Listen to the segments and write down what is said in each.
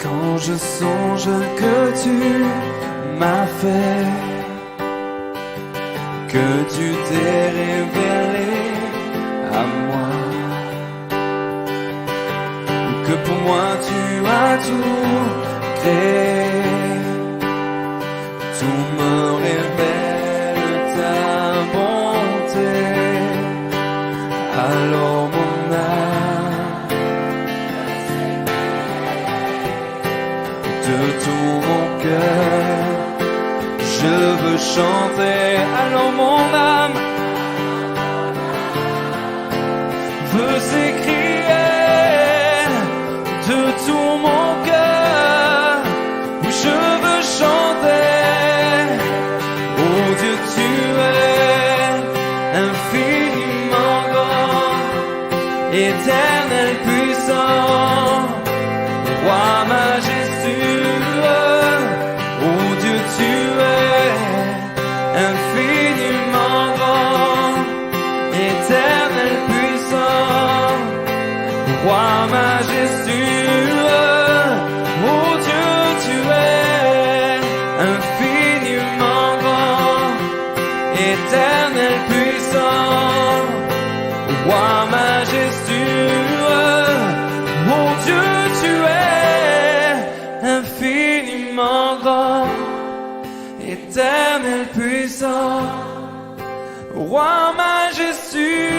Quand je songe que tu m'as fait, que tu t'es révélé à moi, que pour moi tu as tout créé, tout me révèle ta bonté. Alors mon âme, de tout mon cœur, je veux chanter. Alors mon âme veut s'écrier de tout mon cœur, je veux chanter. Oh Dieu, tu es infiniment grand, éternel puissant, roi majestueux. Oh Dieu, tu es infiniment grand, éternel puissant, roi majestueux. Oh Dieu, tu es infiniment grand, éternel puissant, roi majestueux. Oh Dieu, tu es infiniment grand, éternel puissant, roi majestueux.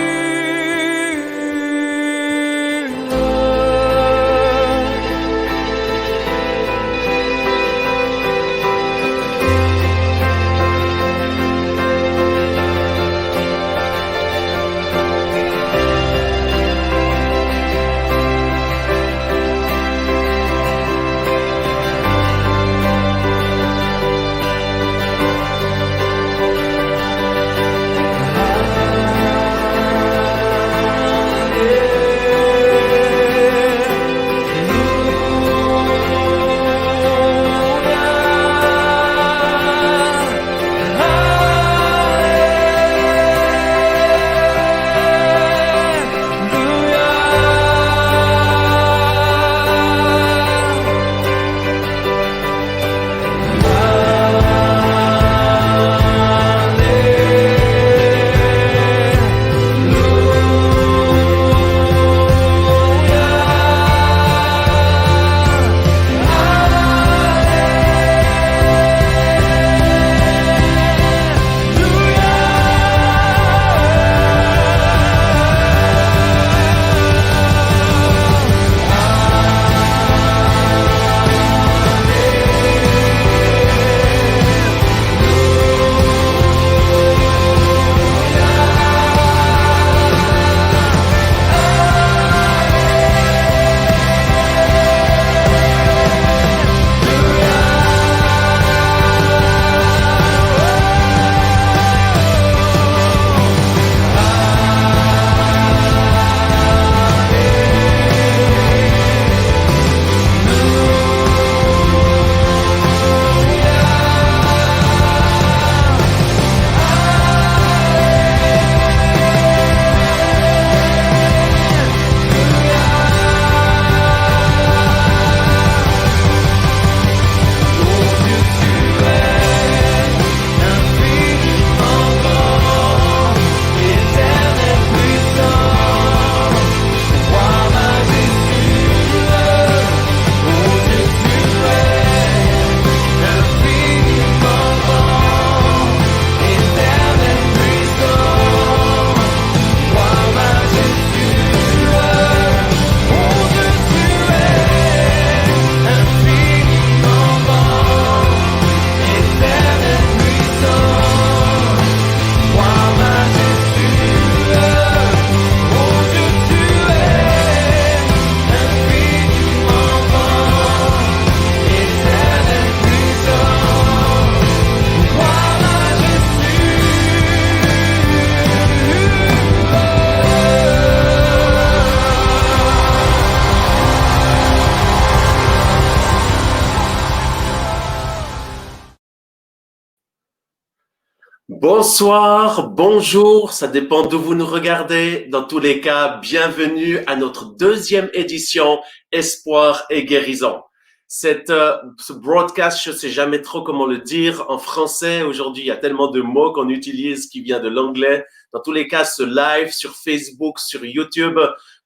Bonsoir, bonjour, ça dépend d'où vous nous regardez. Dans tous les cas, bienvenue à notre deuxième édition Espoir et guérison. Ce broadcast, je ne sais jamais trop comment le dire en français. Aujourd'hui, il y a tellement de mots qu'on utilise qui viennent de l'anglais. Dans tous les cas, ce live sur Facebook, sur YouTube,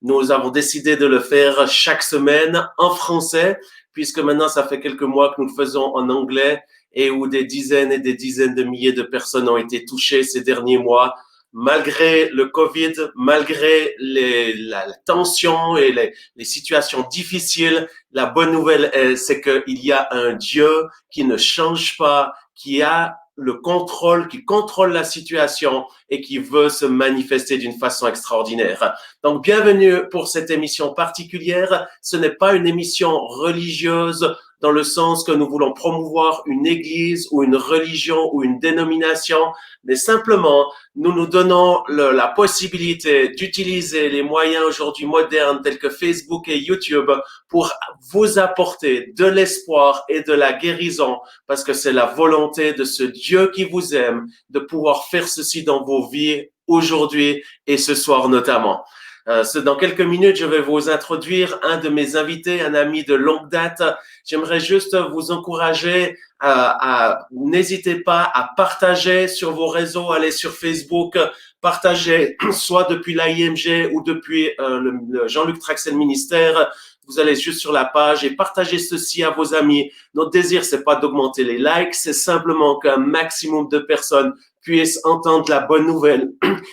nous avons décidé de le faire chaque semaine en français, puisque maintenant, ça fait quelques mois que nous le faisons en anglais et où des dizaines et des dizaines de milliers de personnes ont été touchées ces derniers mois. Malgré le Covid, malgré la tension et les situations difficiles, la bonne nouvelle, c'est qu'il y a un Dieu qui ne change pas, qui a le contrôle, qui contrôle la situation et qui veut se manifester d'une façon extraordinaire. Donc, bienvenue pour cette émission particulière. Ce n'est pas une émission religieuse dans le sens que nous voulons promouvoir une église ou une religion ou une dénomination, mais simplement, nous nous donnons la possibilité d'utiliser les moyens aujourd'hui modernes tels que Facebook et YouTube pour vous apporter de l'espoir et de la guérison, parce que c'est la volonté de ce Dieu qui vous aime de pouvoir faire ceci dans vos vies aujourd'hui et ce soir notamment. Dans quelques minutes, je vais vous introduire un de mes invités, un ami de longue date. J'aimerais juste vous encourager n'hésitez pas à partager sur vos réseaux, allez sur Facebook, partagez soit depuis l'AIMG ou depuis le Jean-Luc Traxel Ministère. Vous allez juste sur la page et partagez ceci à vos amis. Notre désir, c'est pas d'augmenter les likes, c'est simplement qu'un maximum de personnes puissent entendre la bonne nouvelle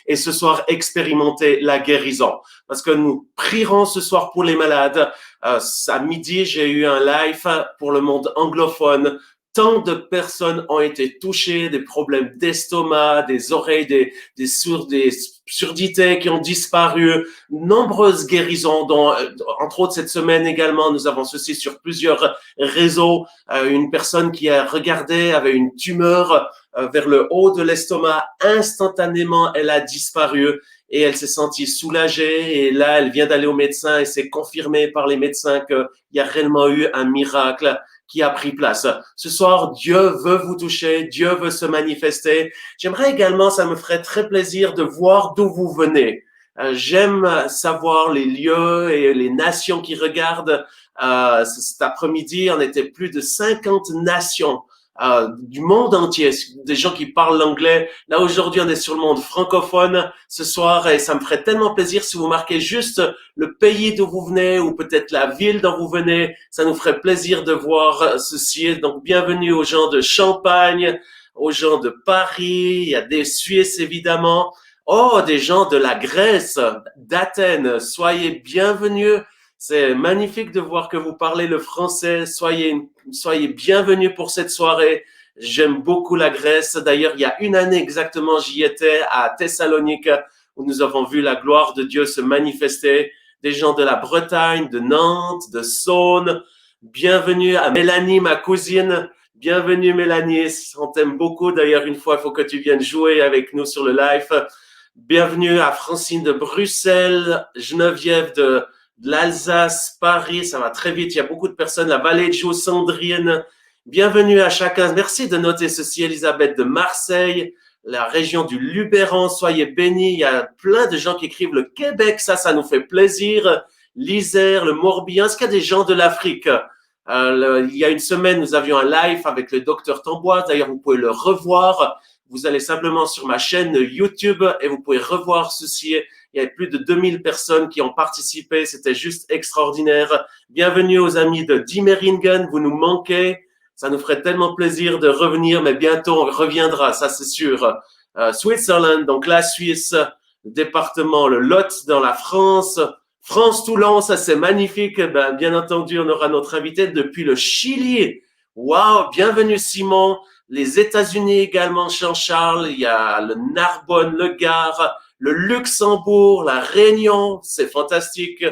et ce soir expérimenter la guérison. Parce que nous prierons ce soir pour les malades. À midi, j'ai eu un live pour le monde anglophone. Tant de personnes ont été touchées, des problèmes d'estomac, des oreilles, des surdités qui ont disparu, nombreuses guérisons, dont, entre autres cette semaine également, nous avons ceci sur plusieurs réseaux. Une personne qui a regardé avait une tumeur vers le haut de l'estomac, instantanément, elle a disparu et elle s'est sentie soulagée. Et là, elle vient d'aller au médecin et c'est confirmé par les médecins qu'il y a réellement eu un miracle qui a pris place. Ce soir, Dieu veut vous toucher, Dieu veut se manifester. J'aimerais également, ça me ferait très plaisir de voir d'où vous venez. J'aime savoir les lieux et les nations qui regardent. Cet après-midi, on était plus de 50 nations du monde entier, des gens qui parlent l'anglais. Là, aujourd'hui, on est sur le monde francophone ce soir et ça me ferait tellement plaisir si vous marquez juste le pays d'où vous venez ou peut-être la ville dont vous venez. Ça nous ferait plaisir de voir ceci. Donc, bienvenue aux gens de Champagne, aux gens de Paris, il y a des Suisses évidemment. Oh, des gens de la Grèce, d'Athènes, soyez bienvenus. C'est magnifique de voir que vous parlez le français. Soyez bienvenus pour cette soirée. J'aime beaucoup la Grèce. D'ailleurs, il y a une année exactement, j'y étais à Thessalonique où nous avons vu la gloire de Dieu se manifester. Des gens de la Bretagne, de Nantes, de Saône. Bienvenue à Mélanie, ma cousine. Bienvenue Mélanie. On t'aime beaucoup. D'ailleurs, une fois, il faut que tu viennes jouer avec nous sur le live. Bienvenue à Francine de Bruxelles, Geneviève de l'Alsace, Paris, ça va très vite, il y a beaucoup de personnes, la Vallée de Joux, Sandrine, bienvenue à chacun, merci de noter ceci, Elisabeth de Marseille, la région du Luberon, soyez bénis, il y a plein de gens qui écrivent le Québec, ça nous fait plaisir, l'Isère, le Morbihan, est-ce qu'il y a des gens de l'Afrique? Il y a une semaine, nous avions un live avec le docteur Tamboise, d'ailleurs vous pouvez le revoir, vous allez simplement sur ma chaîne YouTube et vous pouvez revoir ceci. Il y a plus de 2000 personnes qui ont participé. C'était juste extraordinaire. Bienvenue aux amis de Diemeringen. Vous nous manquez. Ça nous ferait tellement plaisir de revenir, mais bientôt on reviendra, ça c'est sûr. Switzerland, donc la Suisse, le département, le Lot dans la France. France-Toulon, ça c'est magnifique. Ben, bien entendu, on aura notre invité depuis le Chili. Waouh, bienvenue Simon. Les États-Unis également, Jean-Charles, il y a le Narbonne, le Gard, le Luxembourg, la Réunion, c'est fantastique.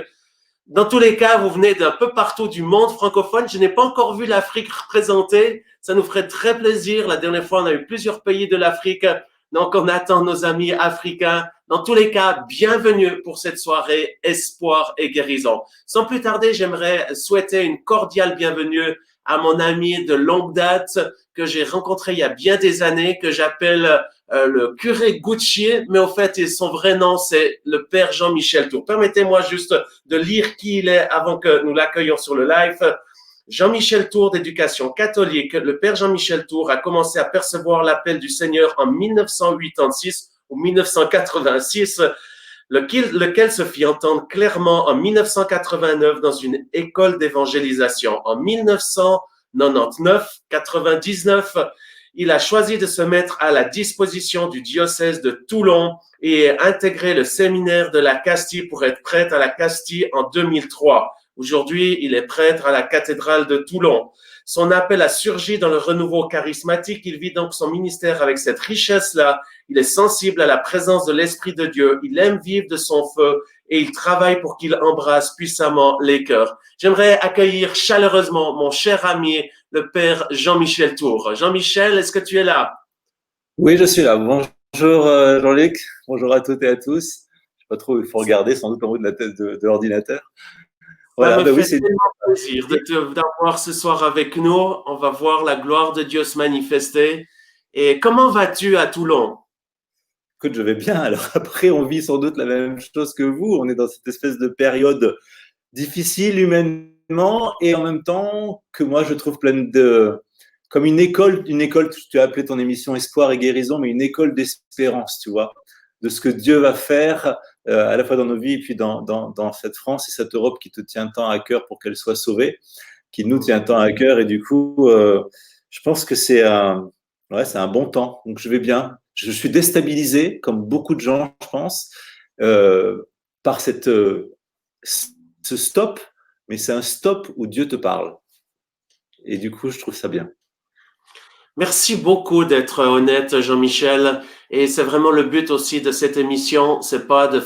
Dans tous les cas, vous venez d'un peu partout du monde francophone. Je n'ai pas encore vu l'Afrique représentée. Ça nous ferait très plaisir. La dernière fois, on a eu plusieurs pays de l'Afrique. Donc, on attend nos amis africains. Dans tous les cas, bienvenue pour cette soirée Espoir et Guérison. Sans plus tarder, j'aimerais souhaiter une cordiale bienvenue à mon ami de longue date que j'ai rencontré il y a bien des années, que j'appelle le curé Gucci, mais au fait, son vrai nom, c'est le père Jean-Michel Tour. Permettez-moi juste de lire qui il est avant que nous l'accueillions sur le live. Jean-Michel Tour d'éducation catholique. Le père Jean-Michel Tour a commencé à percevoir l'appel du Seigneur en 1986 ou 1986, lequel se fit entendre clairement en 1989 dans une école d'évangélisation. En 1999, il a choisi de se mettre à la disposition du diocèse de Toulon et intégrer le séminaire de la Castille pour être prêtre à la Castille en 2003. Aujourd'hui, il est prêtre à la cathédrale de Toulon. Son appel a surgi dans le renouveau charismatique. Il vit donc son ministère avec cette richesse-là. Il est sensible à la présence de l'Esprit de Dieu. Il aime vivre de son feu et il travaille pour qu'il embrasse puissamment les cœurs. J'aimerais accueillir chaleureusement mon cher ami, le père Jean-Michel Tour. Jean-Michel, est-ce que tu es là? Oui, je suis là. Bonjour Jean-Luc. Bonjour à toutes et à tous. Je sais pas trop, il faut regarder sans doute en haut de la tête de l'ordinateur. Voilà, ça me fait tellement plaisir d'avoir ce soir avec nous. On va voir la gloire de Dieu se manifester. Et comment vas-tu à Toulon? Écoute, je vais bien. Alors après, on vit sans doute la même chose que vous. On est dans cette espèce de période difficile humainement et en même temps que moi, je trouve pleine de... Comme une école, tu as appelé ton émission Espoir et Guérison, mais une école d'espérance, tu vois, de ce que Dieu va faire à la fois dans nos vies et puis dans cette France et cette Europe qui te tient tant à cœur pour qu'elle soit sauvée, qui nous tient tant à cœur. Et du coup, je pense que c'est un bon temps. Donc, je vais bien. Je suis déstabilisé, comme beaucoup de gens, je pense, par ce stop, mais c'est un stop où Dieu te parle. Et du coup, je trouve ça bien. Merci beaucoup d'être honnête, Jean-Michel. Et c'est vraiment le but aussi de cette émission. C'est pas de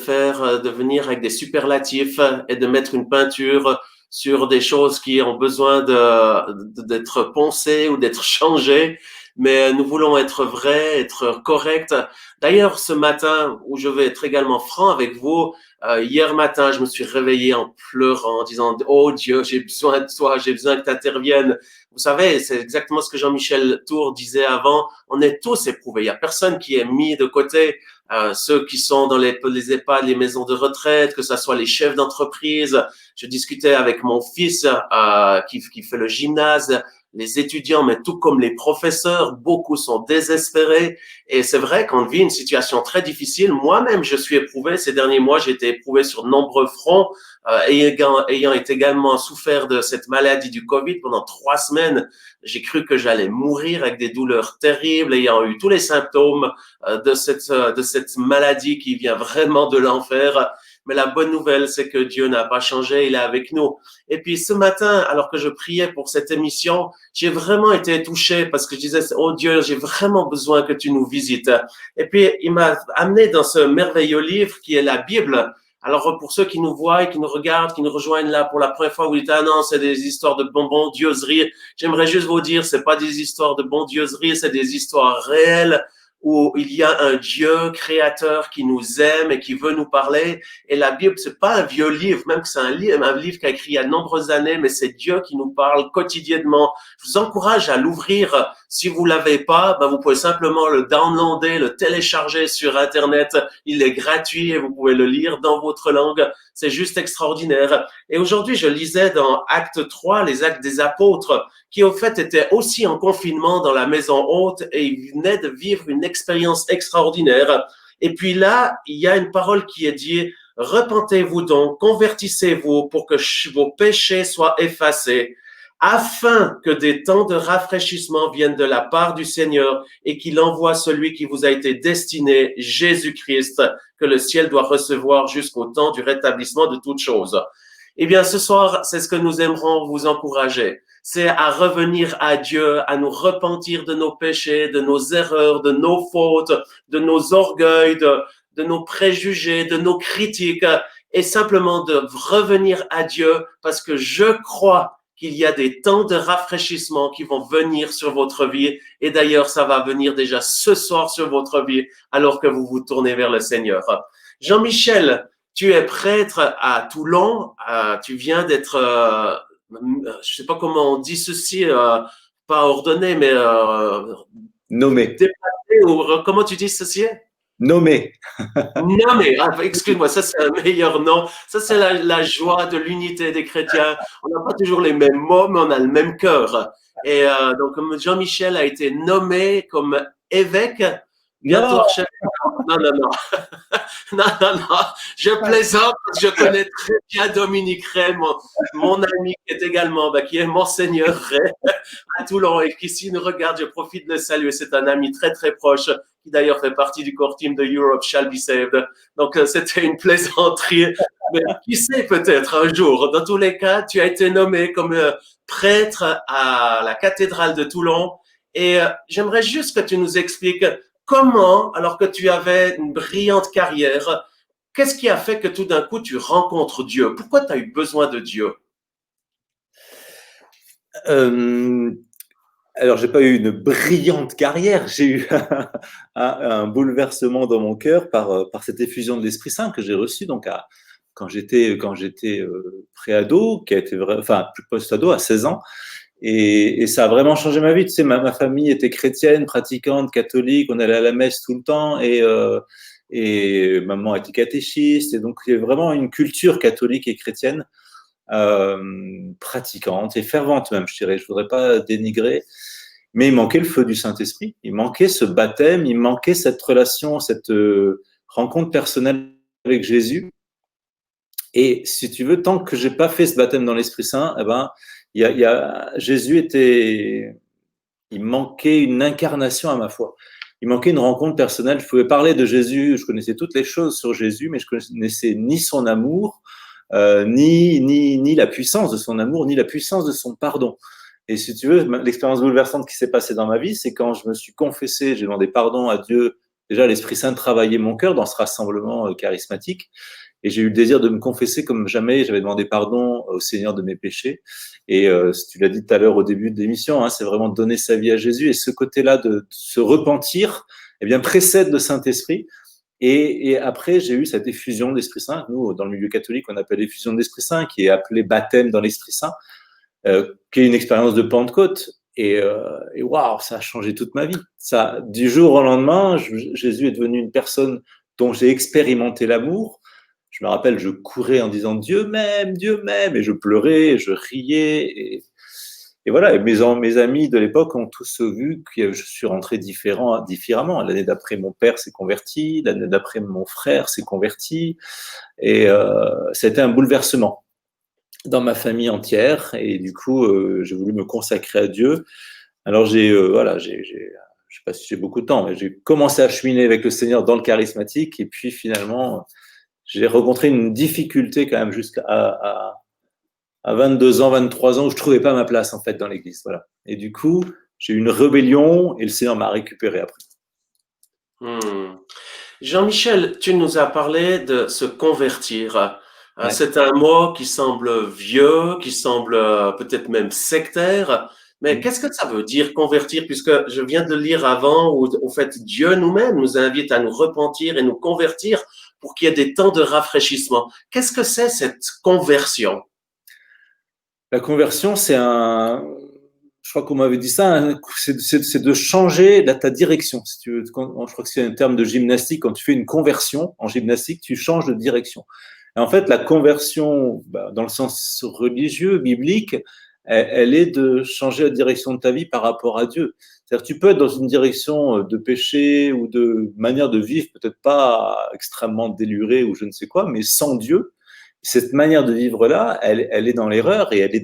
venir avec des superlatifs et de mettre une peinture sur des choses qui ont besoin d'être poncées ou d'être changées. Mais nous voulons être vrais, être corrects. D'ailleurs, ce matin, où je vais être également franc avec vous, hier matin, je me suis réveillé en pleurant, en disant « Oh Dieu, j'ai besoin de toi, j'ai besoin que tu interviennes. » Vous savez, c'est exactement ce que Jean-Michel Tour disait avant. On est tous éprouvés. Il n'y a personne qui est mis de côté. Ceux qui sont dans les EHPAD, les maisons de retraite, que ce soit les chefs d'entreprise. Je discutais avec mon fils qui fait le gymnase, les étudiants, mais tout comme les professeurs, beaucoup sont désespérés. Et c'est vrai qu'on vit une situation très difficile. Moi-même, je suis éprouvé. Ces derniers mois, j'ai été éprouvé sur de nombreux fronts. Ayant été également souffert de cette maladie du Covid pendant 3 semaines, j'ai cru que j'allais mourir avec des douleurs terribles, ayant eu tous les symptômes de cette maladie qui vient vraiment de l'enfer. Mais la bonne nouvelle, c'est que Dieu n'a pas changé, il est avec nous. Et puis ce matin, alors que je priais pour cette émission, j'ai vraiment été touché parce que je disais, oh Dieu, j'ai vraiment besoin que tu nous visites. Et puis il m'a amené dans ce merveilleux livre qui est la Bible. Alors, pour ceux qui nous voient, qui nous regardent, qui nous rejoignent là pour la première fois, vous dites, ah non, c'est des histoires de bondieuserie. J'aimerais juste vous dire, c'est pas des histoires de bondieuserie, c'est des histoires réelles où il y a un Dieu créateur qui nous aime et qui veut nous parler. Et la Bible, c'est pas un vieux livre, même que c'est un livre qui a écrit il y a de nombreuses années, mais c'est Dieu qui nous parle quotidiennement. Je vous encourage à l'ouvrir. Si vous l'avez pas, vous pouvez simplement le downloader, le télécharger sur Internet. Il est gratuit et vous pouvez le lire dans votre langue. C'est juste extraordinaire. Et aujourd'hui, je lisais dans Acte 3, les Actes des Apôtres, qui au fait étaient aussi en confinement dans la maison haute et ils venaient de vivre une expérience extraordinaire. Et puis là, il y a une parole qui est dit, repentez-vous donc, convertissez-vous pour que vos péchés soient effacés, afin que des temps de rafraîchissement viennent de la part du Seigneur et qu'il envoie celui qui vous a été destiné, Jésus-Christ, que le ciel doit recevoir jusqu'au temps du rétablissement de toutes choses. Eh bien, ce soir, c'est ce que nous aimerons vous encourager. C'est à revenir à Dieu, à nous repentir de nos péchés, de nos erreurs, de nos fautes, de nos orgueils, de nos préjugés, de nos critiques, et simplement de revenir à Dieu parce que je crois qu'il y a des temps de rafraîchissement qui vont venir sur votre vie. Et d'ailleurs, ça va venir déjà ce soir sur votre vie alors que vous vous tournez vers le Seigneur. Jean-Michel, tu es prêtre à Toulon. Tu viens d'être, je sais pas comment on dit ceci, pas ordonné, mais nommé. Déplacé, ou comment tu dis ceci? Nommé. Non, mais excuse-moi, ça c'est un meilleur nom. Ça c'est la joie de l'unité des chrétiens. On n'a pas toujours les mêmes mots, mais on a le même cœur. Et donc Jean-Michel a été nommé comme évêque, bientôt Non, archevêque. Non, non, non. Non, non, non, je plaisante parce que je connais très bien Dominique Ray, mon ami qui est également, qui est Monseigneur Ray à Toulon et qui s'il nous regarde, je profite de le saluer. C'est un ami très très proche qui d'ailleurs fait partie du core team de Europe Shall Be Saved. Donc c'était une plaisanterie, mais qui sait peut-être un jour. Dans tous les cas, tu as été nommé comme prêtre à la cathédrale de Toulon et j'aimerais juste que tu nous expliques comment, alors que tu avais une brillante carrière, qu'est-ce qui a fait que tout d'un coup tu rencontres Dieu? Pourquoi tu as eu besoin de Dieu? Alors, j'ai pas eu une brillante carrière, j'ai eu un bouleversement dans mon cœur par cette effusion de l'Esprit Saint que j'ai reçue donc quand j'étais pré-ado, qui a été enfin plus post-ado à 16 ans, et ça a vraiment changé ma vie. Tu sais, ma famille était chrétienne, pratiquante, catholique, on allait à la messe tout le temps, et maman était catéchiste, et donc il y a vraiment une culture catholique et chrétienne pratiquante et fervente même, je dirais. Je voudrais pas dénigrer, mais il manquait le feu du Saint-Esprit, il manquait ce baptême, il manquait cette relation, cette rencontre personnelle avec Jésus. Et si tu veux, tant que j'ai pas fait ce baptême dans l'Esprit Saint, eh ben, Jésus était, il manquait une incarnation à ma foi. Il manquait une rencontre personnelle. Je pouvais parler de Jésus, je connaissais toutes les choses sur Jésus, mais je connaissais ni son amour, ni la puissance de son amour, ni la puissance de son pardon. Et si tu veux, l'expérience bouleversante qui s'est passée dans ma vie, c'est quand je me suis confessé, j'ai demandé pardon à Dieu. Déjà, l'Esprit Saint travaillait mon cœur dans ce rassemblement charismatique. Et j'ai eu le désir de me confesser comme jamais. J'avais demandé pardon au Seigneur de mes péchés. Et tu l'as dit tout à l'heure au début de l'émission, c'est vraiment donner sa vie à Jésus. Et ce côté-là de se repentir, eh bien, précède le Saint-Esprit. Et après, j'ai eu cette effusion de l'Esprit Saint. Nous, dans le milieu catholique, on appelle effusion de l'Esprit Saint, qui est appelée baptême dans l'Esprit Saint, qui est une expérience de Pentecôte. Et waouh, ça a changé toute ma vie. Ça, du jour au lendemain, Jésus est devenu une personne dont j'ai expérimenté l'amour. Je me rappelle, je courais en disant Dieu m'aime, et je pleurais, je riais, et voilà. Et mes amis de l'époque ont tous vu que je suis rentré différemment. L'année d'après, mon père s'est converti, l'année d'après, mon frère s'est converti, et ça a été un bouleversement dans ma famille entière. Et du coup, j'ai voulu me consacrer à Dieu. Alors je sais pas si j'ai beaucoup de temps, mais j'ai commencé à cheminer avec le Seigneur dans le charismatique, et puis finalement j'ai rencontré une difficulté quand même jusqu'à 22 ans, 23 ans, où je trouvais pas ma place en fait dans l'église. Voilà. Et du coup, j'ai eu une rébellion et le Seigneur m'a récupéré après. Jean-Michel, tu nous as parlé de se convertir. Ouais. C'est un mot qui semble vieux, qui semble peut-être même sectaire. Mais qu'est-ce que ça veut dire convertir? Puisque je viens de le lire avant, où en fait Dieu nous-mêmes nous invite à nous repentir et nous convertir pour qu'il y ait des temps de rafraîchissement. Qu'est-ce que c'est cette conversion? La conversion, je crois qu'on m'avait dit ça, c'est de changer ta direction. Si tu veux, je crois que c'est un terme de gymnastique. Quand tu fais une conversion en gymnastique, tu changes de direction. Et en fait, la conversion, dans le sens religieux, biblique, elle est de changer la direction de ta vie par rapport à Dieu. C'est-à-dire, tu peux être dans une direction de péché ou de manière de vivre, peut-être pas extrêmement délurée ou je ne sais quoi, mais sans Dieu. Cette manière de vivre-là, elle est dans l'erreur, et elle est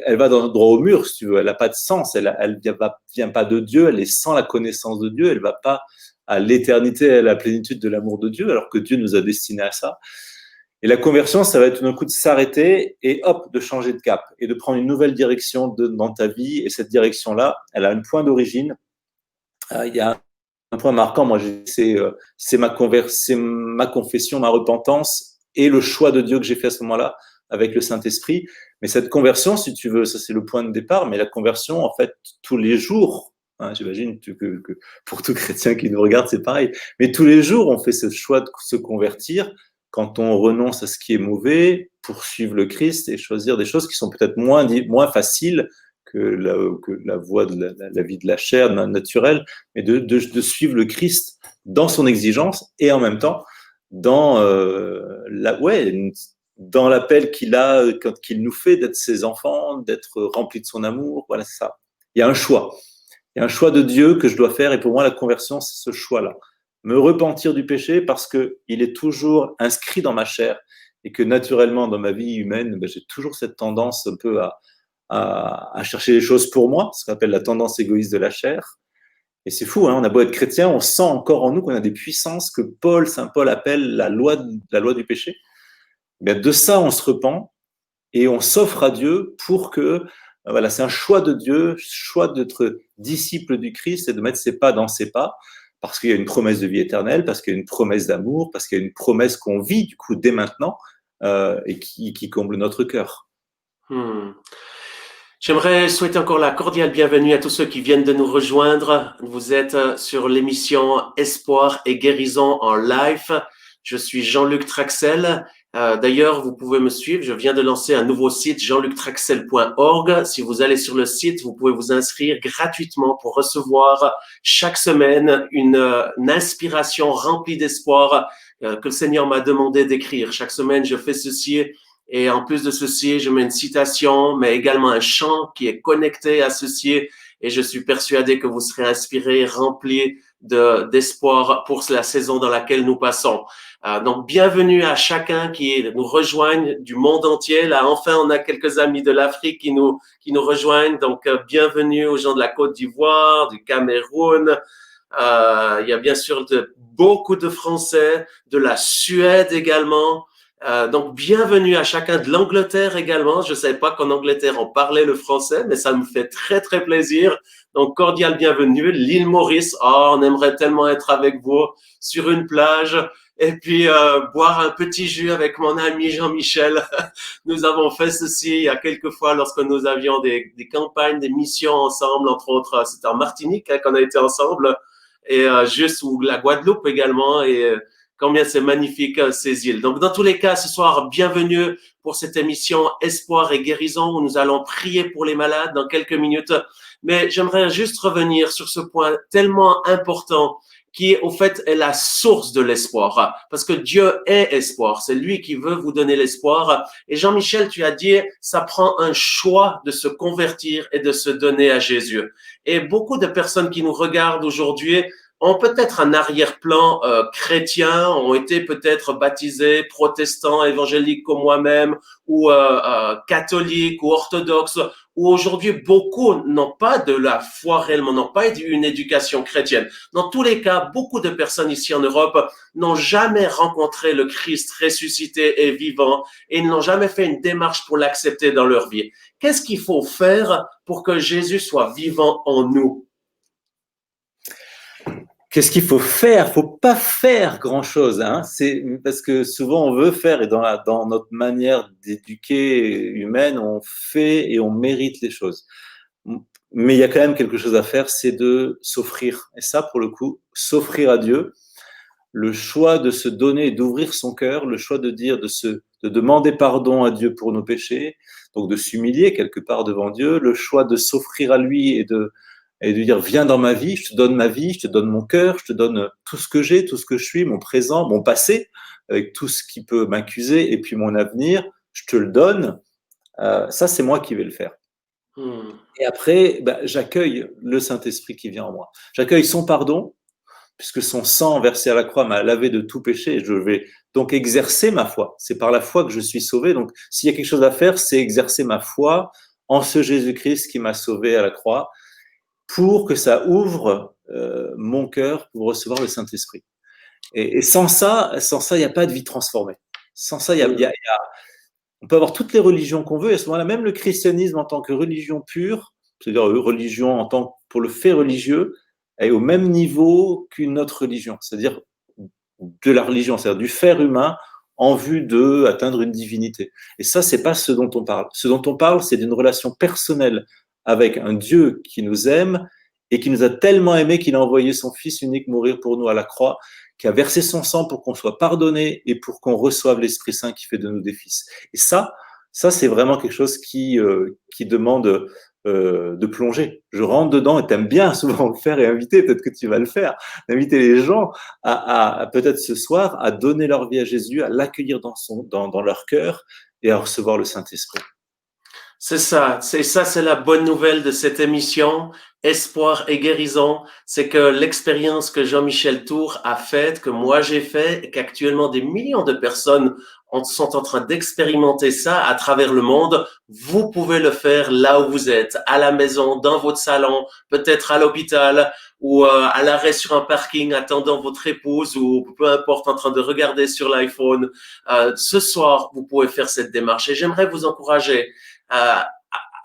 elle va droit au mur, si tu veux. Elle n'a pas de sens. Elle vient pas de Dieu. Elle est sans la connaissance de Dieu. Elle va pas à l'éternité, à la plénitude de l'amour de Dieu, alors que Dieu nous a destinés à ça. Et la conversion, ça va être d'un coup de s'arrêter et hop, de changer de cap et de prendre une nouvelle direction dans ta vie. Et cette direction-là, elle a un point d'origine. Il y a un point marquant, moi, c'est ma confession, ma repentance et le choix de Dieu que j'ai fait à ce moment-là avec le Saint-Esprit. Mais cette conversion, si tu veux, ça c'est le point de départ, mais la conversion, en fait, tous les jours, j'imagine que pour tout chrétien qui nous regarde, c'est pareil, mais tous les jours, on fait ce choix de se convertir quand on renonce à ce qui est mauvais pour suivre le Christ et choisir des choses qui sont peut-être moins faciles que la voie de la vie de la chair naturelle, mais de suivre le Christ dans son exigence et en même temps dans dans l'appel qu'il a quand qu'il nous fait d'être ses enfants, d'être rempli de son amour. Voilà, c'est ça. Il y a un choix. Il y a un choix de Dieu que je dois faire, et pour moi, la conversion, c'est ce choix-là. Me repentir du péché parce qu'il est toujours inscrit dans ma chair et que naturellement, dans ma vie humaine, j'ai toujours cette tendance un peu à chercher les choses pour moi, ce qu'on appelle la tendance égoïste de la chair. Et c'est fou, hein, on a beau être chrétien, on sent encore en nous qu'on a des puissances que Saint Paul appelle la loi du péché. Bien, de ça, on se repent et on s'offre à Dieu pour que, voilà, c'est un choix de Dieu, choix d'être disciple du Christ et de mettre ses pas dans ses pas, parce qu'il y a une promesse de vie éternelle, parce qu'il y a une promesse d'amour, parce qu'il y a une promesse qu'on vit du coup dès maintenant et qui comble notre cœur. J'aimerais souhaiter encore la cordiale bienvenue à tous ceux qui viennent de nous rejoindre. Vous êtes sur l'émission Espoir et guérison en live. Je suis Jean-Luc Traxel. D'ailleurs, vous pouvez me suivre. Je viens de lancer un nouveau site, jeanluctraxel.org. Si vous allez sur le site, vous pouvez vous inscrire gratuitement pour recevoir chaque semaine une inspiration remplie d'espoir que le Seigneur m'a demandé d'écrire. Chaque semaine, je fais ceci. Et en plus de ceci, je mets une citation, mais également un chant qui est connecté à ceci. Et je suis persuadé que vous serez inspirés, remplis d'espoir pour la saison dans laquelle nous passons. Donc, bienvenue à chacun qui nous rejoigne du monde entier. Là, enfin, on a quelques amis de l'Afrique qui nous rejoignent. Donc, bienvenue aux gens de la Côte d'Ivoire, du Cameroun. Il y a bien sûr beaucoup de Français, de la Suède également. Donc, bienvenue à chacun, de l'Angleterre également. Je ne savais pas qu'en Angleterre, on parlait le français, mais ça me fait très, très plaisir. Donc, cordial bienvenue. L'île Maurice, on aimerait tellement être avec vous sur une plage et puis boire un petit jus avec mon ami Jean-Michel. Nous avons fait ceci il y a quelques fois lorsque nous avions des campagnes, des missions ensemble, entre autres. C'était en Martinique qu'on a été ensemble et juste ou la Guadeloupe également et combien c'est magnifique ces îles. Donc, dans tous les cas, ce soir, bienvenue pour cette émission Espoir et guérison où nous allons prier pour les malades dans quelques minutes. Mais j'aimerais juste revenir sur ce point tellement important qui, au fait, est la source de l'espoir. Parce que Dieu est espoir. C'est lui qui veut vous donner l'espoir. Et Jean-Michel, tu as dit, ça prend un choix de se convertir et de se donner à Jésus. Et beaucoup de personnes qui nous regardent aujourd'hui ont peut-être un arrière-plan chrétien, ont été peut-être baptisés protestants, évangéliques comme moi-même, ou catholiques ou orthodoxes, ou aujourd'hui beaucoup n'ont pas de la foi réellement, n'ont pas une éducation chrétienne. Dans tous les cas, beaucoup de personnes ici en Europe n'ont jamais rencontré le Christ ressuscité et vivant et n'ont jamais fait une démarche pour l'accepter dans leur vie. Qu'est-ce qu'il faut faire pour que Jésus soit vivant en nous? Qu'est-ce qu'il faut faire? Faut pas faire grand-chose, hein. C'est parce que souvent on veut faire et dans notre manière d'éduquer humaine, on fait et on mérite les choses. Mais il y a quand même quelque chose à faire, c'est de s'offrir. Et ça, pour le coup, s'offrir à Dieu, le choix de se donner, d'ouvrir son cœur, le choix de dire, de demander pardon à Dieu pour nos péchés, donc de s'humilier quelque part devant Dieu, le choix de s'offrir à lui et de dire viens dans ma vie, je te donne ma vie, je te donne mon cœur, je te donne tout ce que j'ai, tout ce que je suis, mon présent, mon passé, avec tout ce qui peut m'accuser, et puis mon avenir, je te le donne. Ça, c'est moi qui vais le faire. Et après, j'accueille le Saint-Esprit qui vient en moi. J'accueille son pardon, puisque son sang versé à la croix m'a lavé de tout péché, et je vais donc exercer ma foi. C'est par la foi que je suis sauvé. Donc, s'il y a quelque chose à faire, c'est exercer ma foi en ce Jésus-Christ qui m'a sauvé à la croix, pour que ça ouvre mon cœur pour recevoir le Saint-Esprit. Et sans ça, il n'y a pas de vie transformée. Sans ça, on peut avoir toutes les religions qu'on veut, et à ce moment-là, même le christianisme en tant que religion pure, c'est-à-dire religion pour le fait religieux, est au même niveau qu'une autre religion, c'est-à-dire de la religion, c'est-à-dire du faire humain en vue d'atteindre une divinité. Et ça, c'est pas ce dont on parle. Ce dont on parle, c'est d'une relation personnelle avec un Dieu qui nous aime et qui nous a tellement aimés qu'il a envoyé son Fils unique mourir pour nous à la croix, qui a versé son sang pour qu'on soit pardonné et pour qu'on reçoive l'Esprit Saint qui fait de nous des fils. Et ça c'est vraiment quelque chose qui demande de plongée. Je rentre dedans et t'aimes bien souvent le faire et inviter, peut-être que tu vas le faire, d'inviter les gens à peut-être ce soir à donner leur vie à Jésus, à l'accueillir dans leur cœur et à recevoir le Saint-Esprit. C'est ça, c'est la bonne nouvelle de cette émission, Espoir et guérison, c'est que l'expérience que Jean-Michel Tour a faite, que moi j'ai fait, et qu'actuellement des millions de personnes sont en train d'expérimenter ça à travers le monde, vous pouvez le faire là où vous êtes, à la maison, dans votre salon, peut-être à l'hôpital ou à l'arrêt sur un parking attendant votre épouse ou peu importe en train de regarder sur l'iPhone. Ce soir, vous pouvez faire cette démarche et j'aimerais vous encourager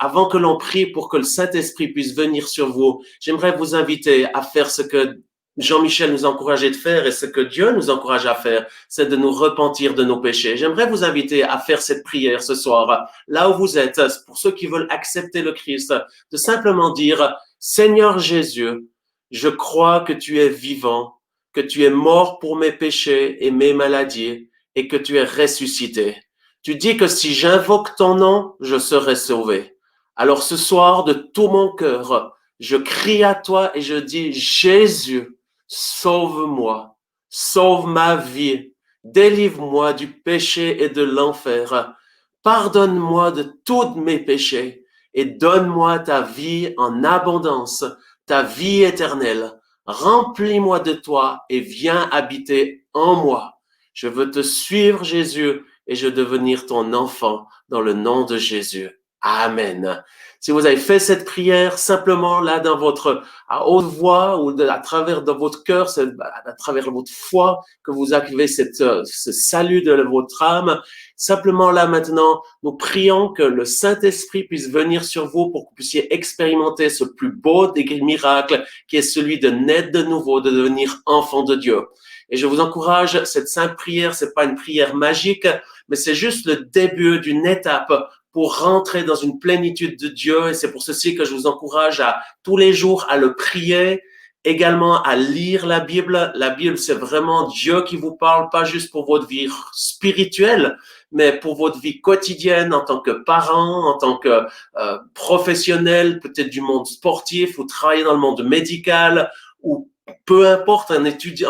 avant que l'on prie pour que le Saint-Esprit puisse venir sur vous, j'aimerais vous inviter à faire ce que Jean-Michel nous a encouragé de faire et ce que Dieu nous encourage à faire, c'est de nous repentir de nos péchés. J'aimerais vous inviter à faire cette prière ce soir, là où vous êtes, pour ceux qui veulent accepter le Christ, de simplement dire, Seigneur Jésus, je crois que tu es vivant, que tu es mort pour mes péchés et mes maladies et que tu es ressuscité. Tu dis que si j'invoque ton nom, je serai sauvé. Alors ce soir, de tout mon cœur, je crie à toi et je dis, Jésus, sauve-moi, sauve ma vie, délivre-moi du péché et de l'enfer. Pardonne-moi de tous mes péchés et donne-moi ta vie en abondance, ta vie éternelle. Remplis-moi de toi et viens habiter en moi. Je veux te suivre, Jésus, et je veux devenir ton enfant dans le nom de Jésus. Amen. Si vous avez fait cette prière simplement là dans votre à haute voix ou à travers dans votre cœur, à travers votre foi que vous avez ce salut de votre âme, simplement là maintenant, nous prions que le Saint-Esprit puisse venir sur vous pour que vous puissiez expérimenter ce plus beau des miracles qui est celui de naître de nouveau, de devenir enfant de Dieu. Et je vous encourage, cette sainte prière, c'est pas une prière magique, mais c'est juste le début d'une étape pour rentrer dans une plénitude de Dieu. Et c'est pour ceci que je vous encourage à tous les jours à le prier, également à lire la Bible. La Bible, c'est vraiment Dieu qui vous parle, pas juste pour votre vie spirituelle, mais pour votre vie quotidienne en tant que parent, en tant que professionnel, peut-être du monde sportif ou travailler dans le monde médical ou peu importe, en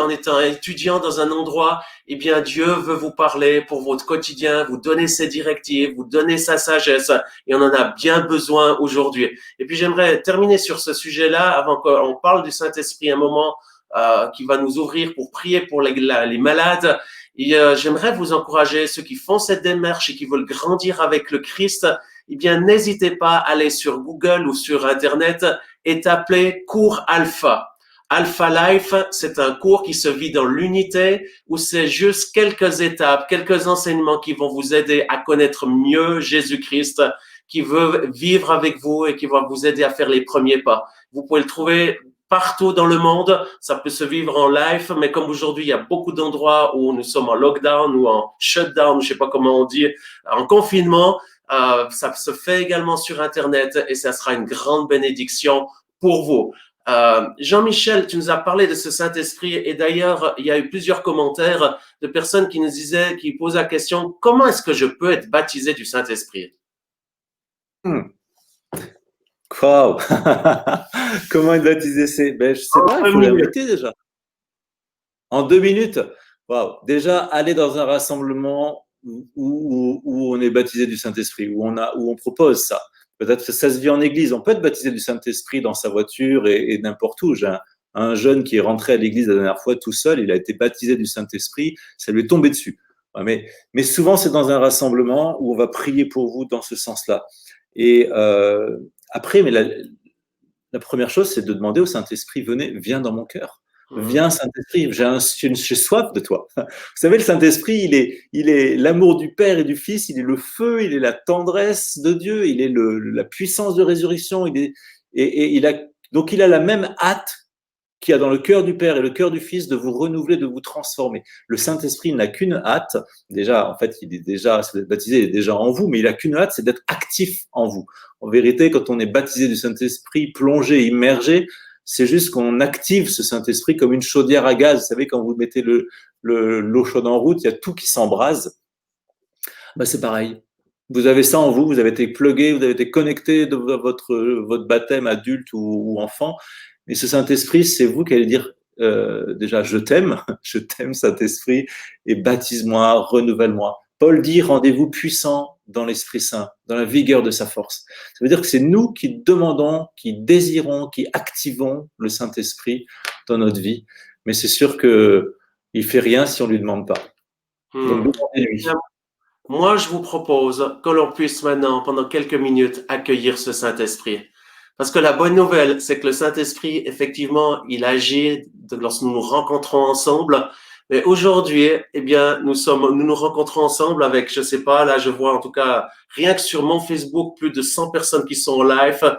étant étudiant dans un endroit, eh bien, Dieu veut vous parler pour votre quotidien, vous donner ses directives, vous donner sa sagesse, et on en a bien besoin aujourd'hui. Et puis, j'aimerais terminer sur ce sujet-là, avant qu'on parle du Saint-Esprit, un moment qui va nous ouvrir pour prier pour les malades. Et j'aimerais vous encourager, ceux qui font cette démarche et qui veulent grandir avec le Christ, eh bien, n'hésitez pas à aller sur Google ou sur Internet et taper cours Alpha. Alpha Life, c'est un cours qui se vit dans l'unité où c'est juste quelques étapes, quelques enseignements qui vont vous aider à connaître mieux Jésus-Christ, qui veut vivre avec vous et qui va vous aider à faire les premiers pas. Vous pouvez le trouver partout dans le monde. Ça peut se vivre en live, mais comme aujourd'hui, il y a beaucoup d'endroits où nous sommes en lockdown ou en shutdown, je sais pas comment on dit, en confinement, ça se fait également sur Internet et ça sera une grande bénédiction pour vous. Jean-Michel, tu nous as parlé de ce Saint-Esprit et d'ailleurs, il y a eu plusieurs commentaires de personnes qui nous disaient, qui posent la question, comment est-ce que je peux être baptisé du Saint-Esprit? Wow. Comment être baptisé? Je sais pas, il faut l'inviter déjà. En 2 minutes? Wow. Déjà, aller dans un rassemblement où on est baptisé du Saint-Esprit, où on propose ça. Peut-être que ça se vit en église. On peut être baptisé du Saint-Esprit dans sa voiture et n'importe où. J'ai un jeune qui est rentré à l'église la dernière fois tout seul. Il a été baptisé du Saint-Esprit. Ça lui est tombé dessus. Mais souvent, c'est dans un rassemblement où on va prier pour vous dans ce sens-là. Et après, mais la première chose, c'est de demander au Saint-Esprit, viens dans mon cœur. Viens, Saint-Esprit, j'ai soif de toi. Vous savez, le Saint-Esprit, il est l'amour du Père et du Fils, il est le feu, il est la tendresse de Dieu, il est la puissance de résurrection, donc il a la même hâte qu'il y a dans le cœur du Père et le cœur du Fils de vous renouveler, de vous transformer. Le Saint-Esprit n'a qu'une hâte, déjà, en fait, il est déjà baptisé, il est déjà en vous, mais il n'a qu'une hâte, c'est d'être actif en vous. En vérité, quand on est baptisé du Saint-Esprit, plongé, immergé, c'est juste qu'on active ce Saint-Esprit comme une chaudière à gaz. Vous savez, quand vous mettez l'eau chaude en route, il y a tout qui s'embrase. C'est pareil. Vous avez ça en vous, vous avez été plugué, vous avez été connecté de votre baptême adulte ou enfant. Et ce Saint-Esprit, c'est vous qui allez dire déjà, je t'aime, je t'aime Saint-Esprit, et baptise-moi, renouvelle-moi. Paul dit, rendez-vous puissant dans l'Esprit Saint, dans la vigueur de sa force. Ça veut dire que c'est nous qui demandons, qui désirons, qui activons le Saint-Esprit dans notre vie. Mais c'est sûr qu'il ne fait rien si on ne lui demande pas. Donc, demandez-lui. Moi, je vous propose que l'on puisse maintenant, pendant quelques minutes, accueillir ce Saint-Esprit. Parce que la bonne nouvelle, c'est que le Saint-Esprit, effectivement, il agit lorsque nous nous rencontrons ensemble. Mais aujourd'hui, eh bien, nous nous rencontrons ensemble avec, je sais pas, là, je vois en tout cas, rien que sur mon Facebook, plus de 100 personnes qui sont en live.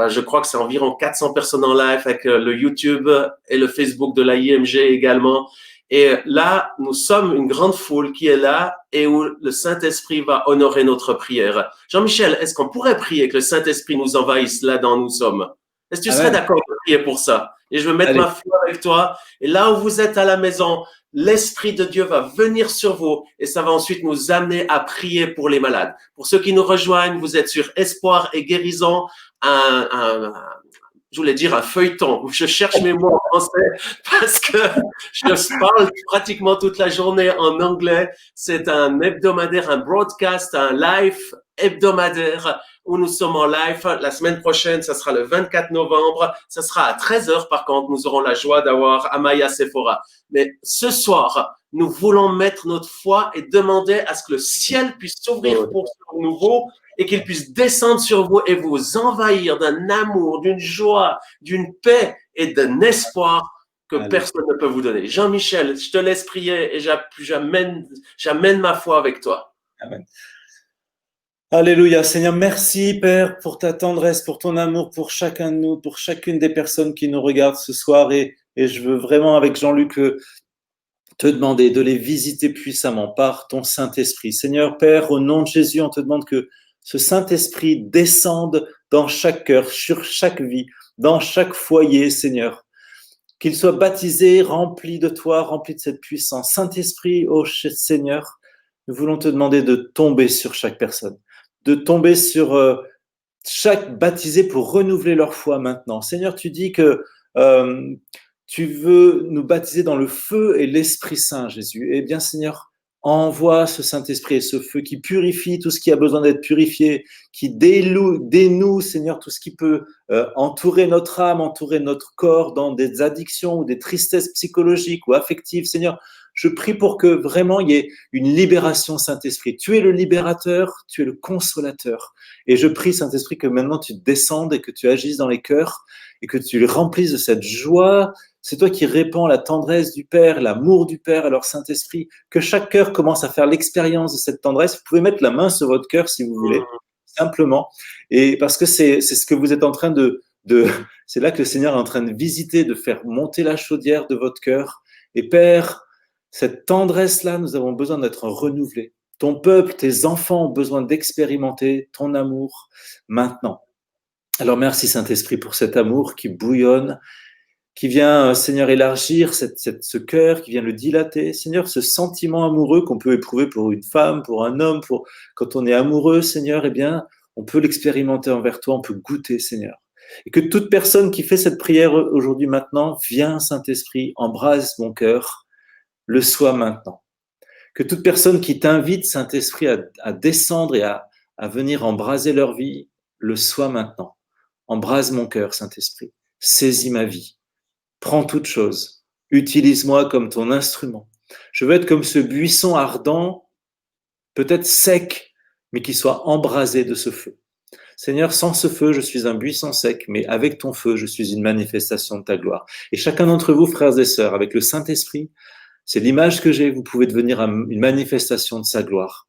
Je crois que c'est environ 400 personnes en live avec le YouTube et le Facebook de la IMG également. Et là, nous sommes une grande foule qui est là et où le Saint-Esprit va honorer notre prière. Jean-Michel, est-ce qu'on pourrait prier que le Saint-Esprit nous envahisse là dans où nous sommes? Est-ce que tu serais d'accord de prier pour ça? Et je vais mettre ma foi avec toi. Et là où vous êtes à la maison, l'Esprit de Dieu va venir sur vous et ça va ensuite nous amener à prier pour les malades. Pour ceux qui nous rejoignent, vous êtes sur Espoir et Guérison, je voulais dire un feuilleton. Je cherche mes mots en français parce que je parle pratiquement toute la journée en anglais. C'est un hebdomadaire, un broadcast, un live hebdomadaire où nous sommes en live. La semaine prochaine, ça sera le 24 novembre. Ça sera à 13h. Par contre, nous aurons la joie d'avoir Amaya Sephora. Mais ce soir, nous voulons mettre notre foi et demander à ce que le ciel puisse s'ouvrir pour ce nouveau et qu'il puisse descendre sur vous et vous envahir d'un amour, d'une joie, d'une paix et d'un espoir que personne ne peut vous donner. Jean-Michel, je te laisse prier et j'amène ma foi avec toi. Amen. Alléluia. Seigneur, merci Père pour ta tendresse, pour ton amour, pour chacun de nous, pour chacune des personnes qui nous regardent ce soir. Et je veux vraiment avec Jean-Luc te demander de les visiter puissamment par ton Saint-Esprit. Seigneur Père, au nom de Jésus, on te demande que ce Saint-Esprit descende dans chaque cœur, sur chaque vie, dans chaque foyer, Seigneur. Qu'il soit baptisé, rempli de toi, rempli de cette puissance. Saint-Esprit, ô Seigneur, nous voulons te demander de tomber sur chaque personne, de tomber sur chaque baptisé pour renouveler leur foi maintenant. Seigneur, tu dis que tu veux nous baptiser dans le feu et l'Esprit Saint, Jésus. Eh bien, Seigneur, envoie ce Saint-Esprit et ce feu qui purifie tout ce qui a besoin d'être purifié, qui dénoue, Seigneur, tout ce qui peut entourer notre âme, entourer notre corps dans des addictions ou des tristesses psychologiques ou affectives. Seigneur, je prie pour que vraiment il y ait une libération, Saint-Esprit. Tu es le libérateur, tu es le consolateur. Et je prie, Saint-Esprit, que maintenant tu descendes et que tu agisses dans les cœurs et que tu les remplisses de cette joie. C'est toi qui répands la tendresse du Père, l'amour du Père. Alors, Saint-Esprit, que chaque cœur commence à faire l'expérience de cette tendresse. Vous pouvez mettre la main sur votre cœur si vous voulez, simplement. Et parce que c'est ce que vous êtes en train c'est là que le Seigneur est en train de visiter, de faire monter la chaudière de votre cœur. Et Père, cette tendresse-là, nous avons besoin d'être renouvelés. Ton peuple, tes enfants ont besoin d'expérimenter ton amour maintenant. Alors, merci Saint-Esprit pour cet amour qui bouillonne, qui vient, Seigneur, élargir ce cœur, qui vient le dilater. Seigneur, ce sentiment amoureux qu'on peut éprouver pour une femme, pour un homme, quand on est amoureux, Seigneur, eh bien, on peut l'expérimenter envers toi, on peut goûter, Seigneur. Et que toute personne qui fait cette prière aujourd'hui, maintenant, viens, Saint-Esprit, embrase mon cœur, le soit maintenant. Que toute personne qui t'invite, Saint-Esprit, à descendre et à venir embraser leur vie, le soit maintenant. Embrase mon cœur, Saint-Esprit. Saisis ma vie. Prends toute chose. Utilise-moi comme ton instrument. Je veux être comme ce buisson ardent, peut-être sec, mais qui soit embrasé de ce feu. Seigneur, sans ce feu, je suis un buisson sec, mais avec ton feu, je suis une manifestation de ta gloire. Et chacun d'entre vous, frères et sœurs, avec le Saint-Esprit, c'est l'image que j'ai, vous pouvez devenir une manifestation de sa gloire,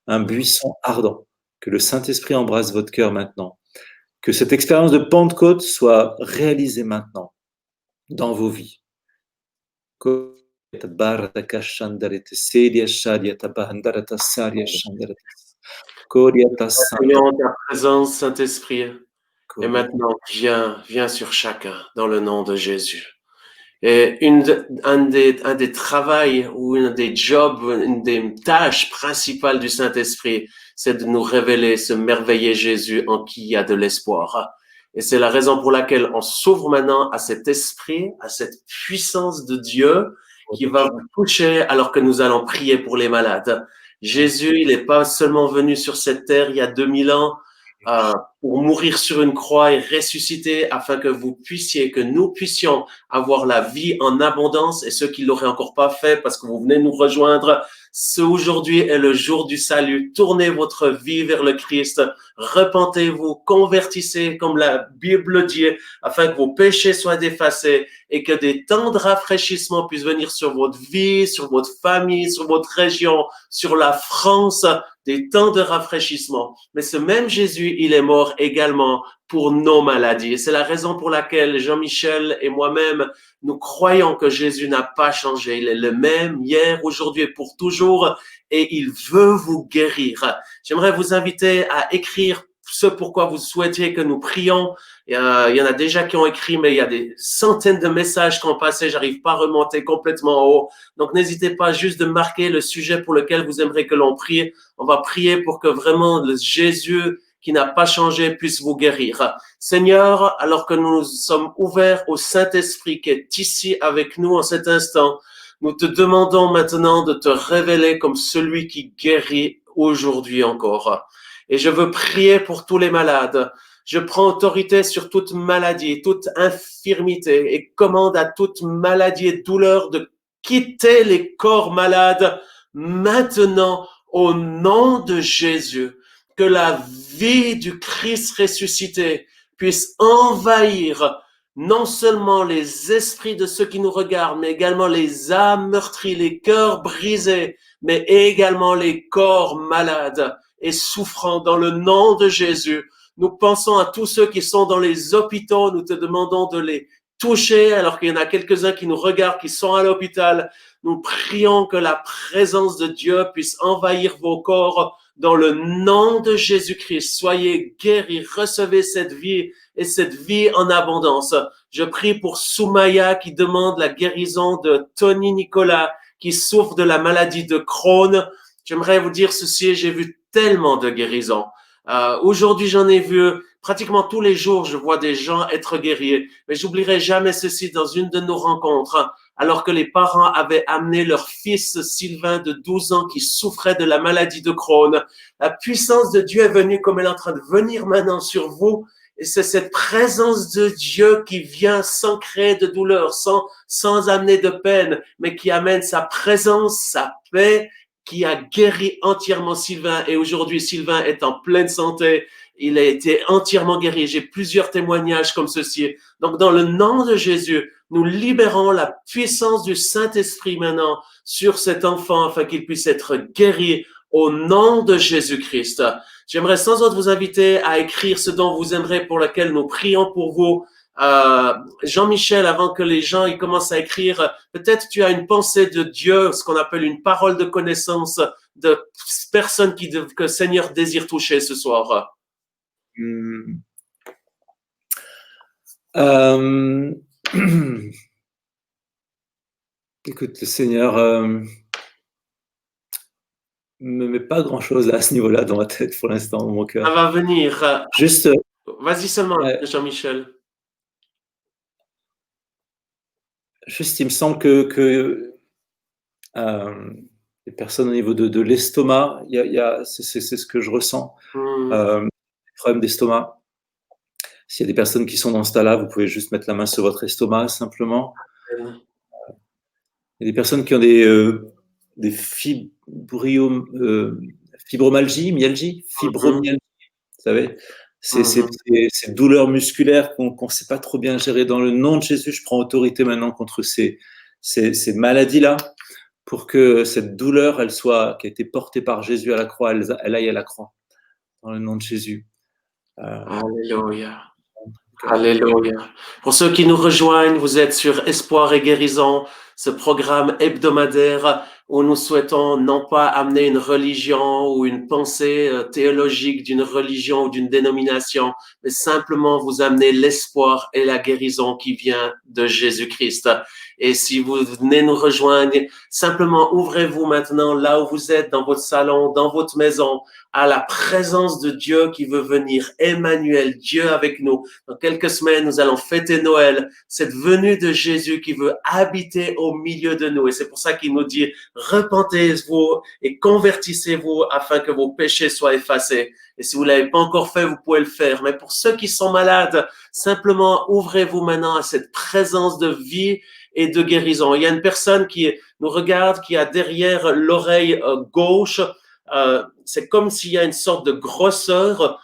un buisson ardent. Que le Saint-Esprit embrasse votre cœur maintenant. Que cette expérience de Pentecôte soit réalisée maintenant dans vos vies. Accueillons ta présence, Saint-Esprit. Et maintenant, viens sur chacun dans le nom de Jésus. Et un des travails ou un des jobs, une des tâches principales du Saint-Esprit, c'est de nous révéler ce merveilleux Jésus en qui il y a de l'espoir. Et c'est la raison pour laquelle on s'ouvre maintenant à cet esprit, à cette puissance de Dieu qui va vous toucher alors que nous allons prier pour les malades. Jésus, il n'est pas seulement venu sur cette terre il y a 2000 ans pour mourir sur une croix et ressusciter afin que vous puissiez, que nous puissions avoir la vie en abondance, et ceux qui l'auraient encore pas fait parce que vous venez nous rejoindre, ce aujourd'hui est le jour du salut. Tournez votre vie vers le Christ, repentez-vous, convertissez comme la Bible dit, afin que vos péchés soient effacés et que des temps de rafraîchissement puissent venir sur votre vie, sur votre famille, sur votre région, sur la France, des temps de rafraîchissement. Mais ce même Jésus, il est mort également pour nos maladies. Et c'est la raison pour laquelle Jean-Michel et moi-même, nous croyons que Jésus n'a pas changé. Il est le même hier, aujourd'hui et pour toujours, et il veut vous guérir. J'aimerais vous inviter à écrire ce pourquoi vous souhaitiez que nous prions. Il y en a déjà qui ont écrit, mais il y a des centaines de messages qui ont passé. J'arrive pas à remonter complètement en haut. Donc, n'hésitez pas juste de marquer le sujet pour lequel vous aimeriez que l'on prie. On va prier pour que vraiment le Jésus qui n'a pas changé puisse vous guérir. Seigneur, alors que nous sommes ouverts au Saint-Esprit qui est ici avec nous en cet instant, nous te demandons maintenant de te révéler comme celui qui guérit aujourd'hui encore. Et je veux prier pour tous les malades. Je prends autorité sur toute maladie, toute infirmité et commande à toute maladie et douleur de quitter les corps malades maintenant au nom de Jésus. Que la vie du Christ ressuscité puisse envahir non seulement les esprits de ceux qui nous regardent, mais également les âmes meurtries, les cœurs brisés, mais également les corps malades et souffrants dans le nom de Jésus. Nous pensons à tous ceux qui sont dans les hôpitaux. Nous te demandons de les toucher alors qu'il y en a quelques-uns qui nous regardent, qui sont à l'hôpital. Nous prions que la présence de Dieu puisse envahir vos corps dans le nom de Jésus-Christ. Soyez guéris, recevez cette vie et cette vie en abondance. Je prie pour Soumaya qui demande la guérison de Tony Nicolas qui souffre de la maladie de Crohn. J'aimerais vous dire ceci, j'ai vu tellement de guérisons. Aujourd'hui, j'en ai vu pratiquement tous les jours, je vois des gens être guéris. Mais j'oublierai jamais ceci dans une de nos rencontres, alors que les parents avaient amené leur fils Sylvain de 12 ans qui souffrait de la maladie de Crohn. La puissance de Dieu est venue comme elle est en train de venir maintenant sur vous. Et c'est cette présence de Dieu qui vient sans créer de douleur, sans amener de peine, mais qui amène sa présence, sa paix, qui a guéri entièrement Sylvain. Et aujourd'hui, Sylvain est en pleine santé. Il a été entièrement guéri. J'ai plusieurs témoignages comme ceci. Donc, dans le nom de Jésus, nous libérons la puissance du Saint-Esprit maintenant sur cet enfant afin qu'il puisse être guéri au nom de Jésus-Christ. J'aimerais sans autre vous inviter à écrire ce dont vous aimerez pour lequel nous prions pour vous. Jean-Michel, avant que les gens ils commencent à écrire, peut-être tu as une pensée de Dieu, ce qu'on appelle une parole de connaissance de personnes que le Seigneur désire toucher ce soir. Écoute, le Seigneur me met pas grand-chose à ce niveau-là dans ma tête pour l'instant, dans mon cœur. Ça va venir. Juste. Vas-y seulement, Jean-Michel. Juste, il me semble que les personnes au niveau de l'estomac, c'est ce que je ressens, problème d'estomac. S'il y a des personnes qui sont dans ce tas-là, vous pouvez juste mettre la main sur votre estomac simplement. Il y a des personnes qui ont des fibromyalgie, vous savez, ces douleurs musculaires qu'on ne sait pas trop bien gérer. Dans le nom de Jésus, je prends autorité maintenant contre ces maladies-là, pour que cette douleur, qui a été portée par Jésus à la croix, elle aille à la croix. Dans le nom de Jésus. Alléluia. Alléluia. Pour ceux qui nous rejoignent, vous êtes sur Espoir et Guérison, ce programme hebdomadaire où nous souhaitons non pas amener une religion ou une pensée théologique d'une religion ou d'une dénomination, mais simplement vous amener l'espoir et la guérison qui vient de Jésus-Christ. Et si vous venez nous rejoindre, simplement ouvrez-vous maintenant là où vous êtes, dans votre salon, dans votre maison, à la présence de Dieu qui veut venir. Emmanuel, Dieu avec nous. Dans quelques semaines, nous allons fêter Noël, cette venue de Jésus qui veut habiter au milieu de nous. Et c'est pour ça qu'il nous dit, repentez-vous et convertissez-vous afin que vos péchés soient effacés. Et si vous l'avez pas encore fait, vous pouvez le faire. Mais pour ceux qui sont malades, simplement ouvrez-vous maintenant à cette présence de vie et de guérison. Il y a une personne qui nous regarde, qui a derrière l'oreille gauche, c'est comme s'il y a une sorte de grosseur,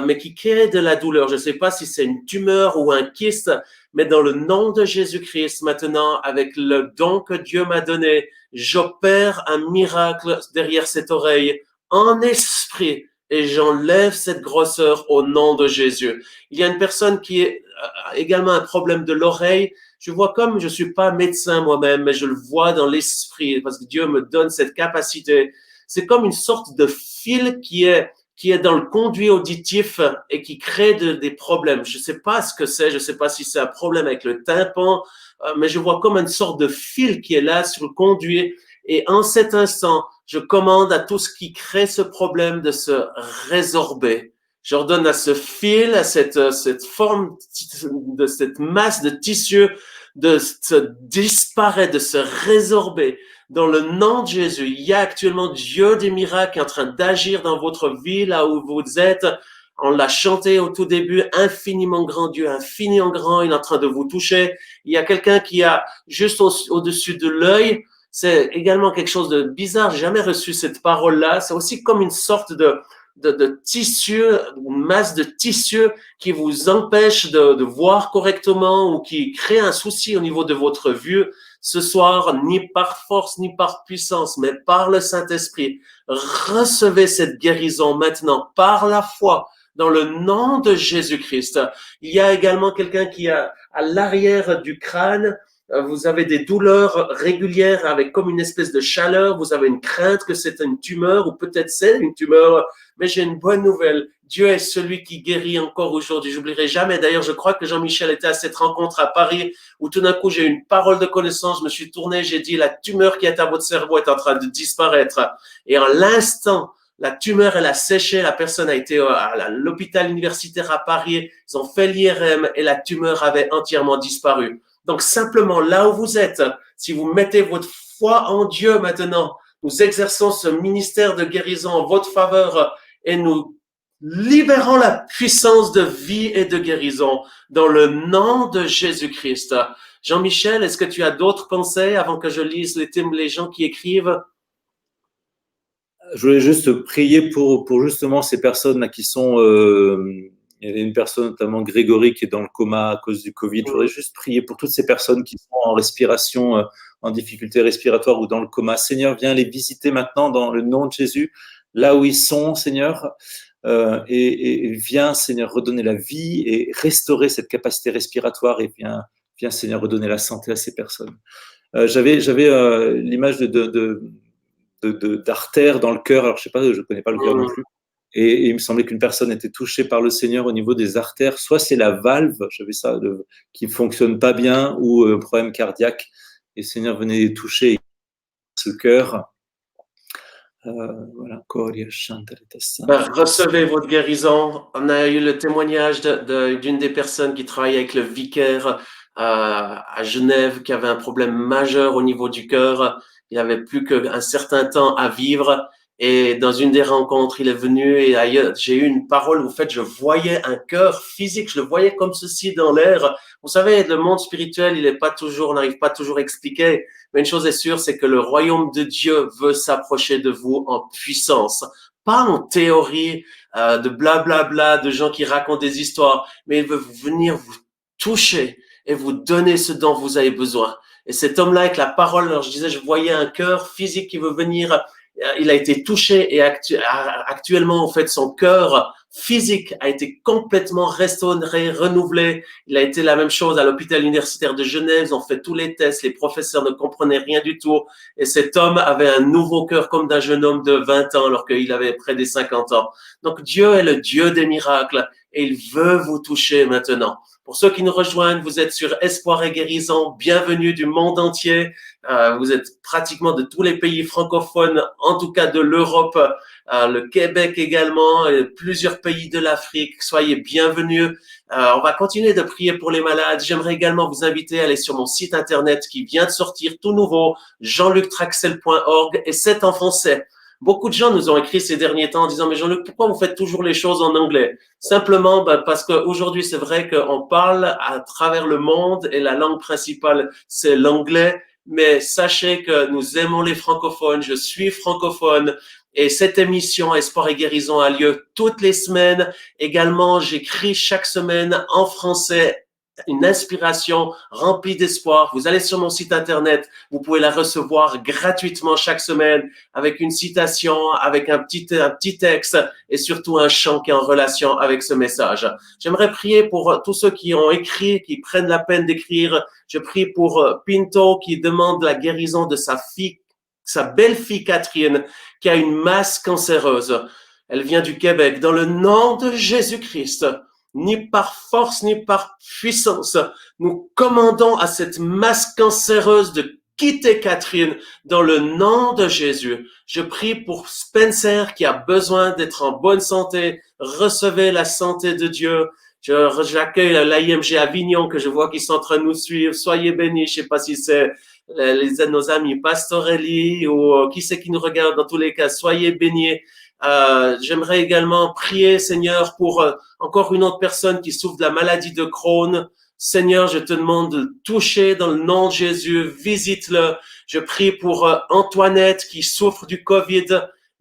mais qui crée de la douleur. Je ne sais pas si c'est une tumeur ou un kyste, mais dans le nom de Jésus-Christ, maintenant, avec le don que Dieu m'a donné, j'opère un miracle derrière cette oreille en esprit et j'enlève cette grosseur au nom de Jésus. Il y a une personne qui a également un problème de l'oreille. Je vois comme, je suis pas médecin moi-même, mais je le vois dans l'esprit parce que Dieu me donne cette capacité. C'est comme une sorte de fil qui est dans le conduit auditif et qui crée des problèmes. Je sais pas ce que c'est, je sais pas si c'est un problème avec le tympan, mais je vois comme une sorte de fil qui est là sur le conduit. Et en cet instant, je commande à tout ce qui crée ce problème de se résorber. J'ordonne à ce fil, à cette forme de cette masse de tissu de se disparaître, de se résorber. Dans le nom de Jésus, il y a actuellement Dieu des miracles qui est en train d'agir dans votre vie, là où vous êtes. On l'a chanté au tout début, infiniment grand Dieu, infiniment grand, il est en train de vous toucher. Il y a quelqu'un qui a juste au-dessus de l'œil. C'est également quelque chose de bizarre. J'ai jamais reçu cette parole-là. C'est aussi comme une sorte de tissu, une masse de tissu qui vous empêche de voir correctement ou qui crée un souci au niveau de votre vue. Ce soir, ni par force, ni par puissance, mais par le Saint-Esprit, recevez cette guérison maintenant par la foi dans le nom de Jésus-Christ. Il y a également quelqu'un qui a à l'arrière du crâne, vous avez des douleurs régulières avec comme une espèce de chaleur, vous avez une crainte que c'est une tumeur ou peut-être c'est une tumeur, mais j'ai une bonne nouvelle. Dieu est celui qui guérit encore aujourd'hui. J'oublierai jamais. D'ailleurs, je crois que Jean-Michel était à cette rencontre à Paris où tout d'un coup, j'ai eu une parole de connaissance. Je me suis tourné, j'ai dit, la tumeur qui est à votre cerveau est en train de disparaître. Et en l'instant, la tumeur, elle a séché. La personne a été à l'hôpital universitaire à Paris. Ils ont fait l'IRM et la tumeur avait entièrement disparu. Donc, simplement, là où vous êtes, si vous mettez votre foi en Dieu maintenant, nous exerçons ce ministère de guérison en votre faveur et nous libérons la puissance de vie et de guérison dans le nom de Jésus-Christ. Jean-Michel, est-ce que tu as d'autres pensées avant que je lise les gens qui écrivent? Je voulais juste prier pour justement ces personnes-là qui sont... il y a une personne, notamment Grégory, qui est dans le coma à cause du Covid. Je voudrais juste prier pour toutes ces personnes qui sont en respiration, en difficulté respiratoire ou dans le coma. Seigneur, viens les visiter maintenant dans le nom de Jésus, là où ils sont, Seigneur. Et viens, Seigneur, redonner la vie et restaurer cette capacité respiratoire. Et viens, Seigneur, redonner la santé à ces personnes. J'avais l'image d'artère dans le cœur. Alors, je sais pas, je connais pas le cœur non plus. Et il me semblait qu'une personne était touchée par le Seigneur au niveau des artères. Soit c'est la valve, j'avais ça, qui fonctionne pas bien, ou un problème cardiaque. Et le Seigneur venait toucher ce cœur. Voilà. Recevez votre guérison. On a eu le témoignage d'une des personnes qui travaille avec le vicaire à Genève, qui avait un problème majeur au niveau du cœur. Il avait plus qu'un certain temps à vivre. Et dans une des rencontres, il est venu et ailleurs, j'ai eu une parole où, en fait, je voyais un cœur physique, je le voyais comme ceci dans l'air. Vous savez, le monde spirituel, on n'arrive pas toujours à expliquer. Mais une chose est sûre, c'est que le royaume de Dieu veut s'approcher de vous en puissance. Pas en théorie, de blablabla, de gens qui racontent des histoires, mais il veut venir vous toucher et vous donner ce dont vous avez besoin. Et cet homme-là, avec la parole, alors je disais, je voyais un cœur physique qui veut venir. Il a été touché et actuellement, en fait, son cœur physique a été complètement restauré, renouvelé. Il a été la même chose à l'hôpital universitaire de Genève. Ils ont fait tous les tests. Les professeurs ne comprenaient rien du tout. Et cet homme avait un nouveau cœur comme d'un jeune homme de 20 ans alors qu'il avait près des 50 ans. Donc, Dieu est le Dieu des miracles. et il veut vous toucher maintenant. Pour ceux qui nous rejoignent, vous êtes sur Espoir et Guérison, bienvenue du monde entier. Vous êtes pratiquement de tous les pays francophones, en tout cas de l'Europe, le Québec également, et plusieurs pays de l'Afrique. Soyez bienvenus. On va continuer de prier pour les malades. J'aimerais également vous inviter à aller sur mon site internet qui vient de sortir tout nouveau, jeanluctraxel.org, et c'est en français. Beaucoup de gens nous ont écrit ces derniers temps en disant « Mais Jean-Luc, pourquoi vous faites toujours les choses en anglais ?» Simplement parce qu'aujourd'hui, c'est vrai qu'on parle à travers le monde et la langue principale, c'est l'anglais. Mais sachez que nous aimons les francophones, je suis francophone et cette émission Espoir et Guérison a lieu toutes les semaines. Également, j'écris chaque semaine en français une inspiration remplie d'espoir. Vous allez sur mon site internet, vous pouvez la recevoir gratuitement chaque semaine avec une citation, avec un petit texte et surtout un chant qui est en relation avec ce message. J'aimerais prier pour tous ceux qui ont écrit, qui prennent la peine d'écrire. Je prie pour Pinto qui demande la guérison de sa fille, sa belle-fille Catherine, qui a une masse cancéreuse. Elle vient du Québec. Dans le nom de Jésus-Christ, ni par force, ni par puissance, nous commandons à cette masse cancéreuse de quitter Catherine dans le nom de Jésus. Je prie pour Spencer qui a besoin d'être en bonne santé. Recevez la santé de Dieu. J'accueille l'AIMG Avignon que je vois qu'ils sont en train de nous suivre. Soyez bénis. Je sais pas si c'est nos amis Pastorelli ou qui c'est qui nous regarde. Dans tous les cas, soyez bénis. J'aimerais également prier, Seigneur, pour encore une autre personne qui souffre de la maladie de Crohn. Seigneur, je te demande de le toucher dans le nom de Jésus. Visite-le. Je prie pour Antoinette qui souffre du Covid.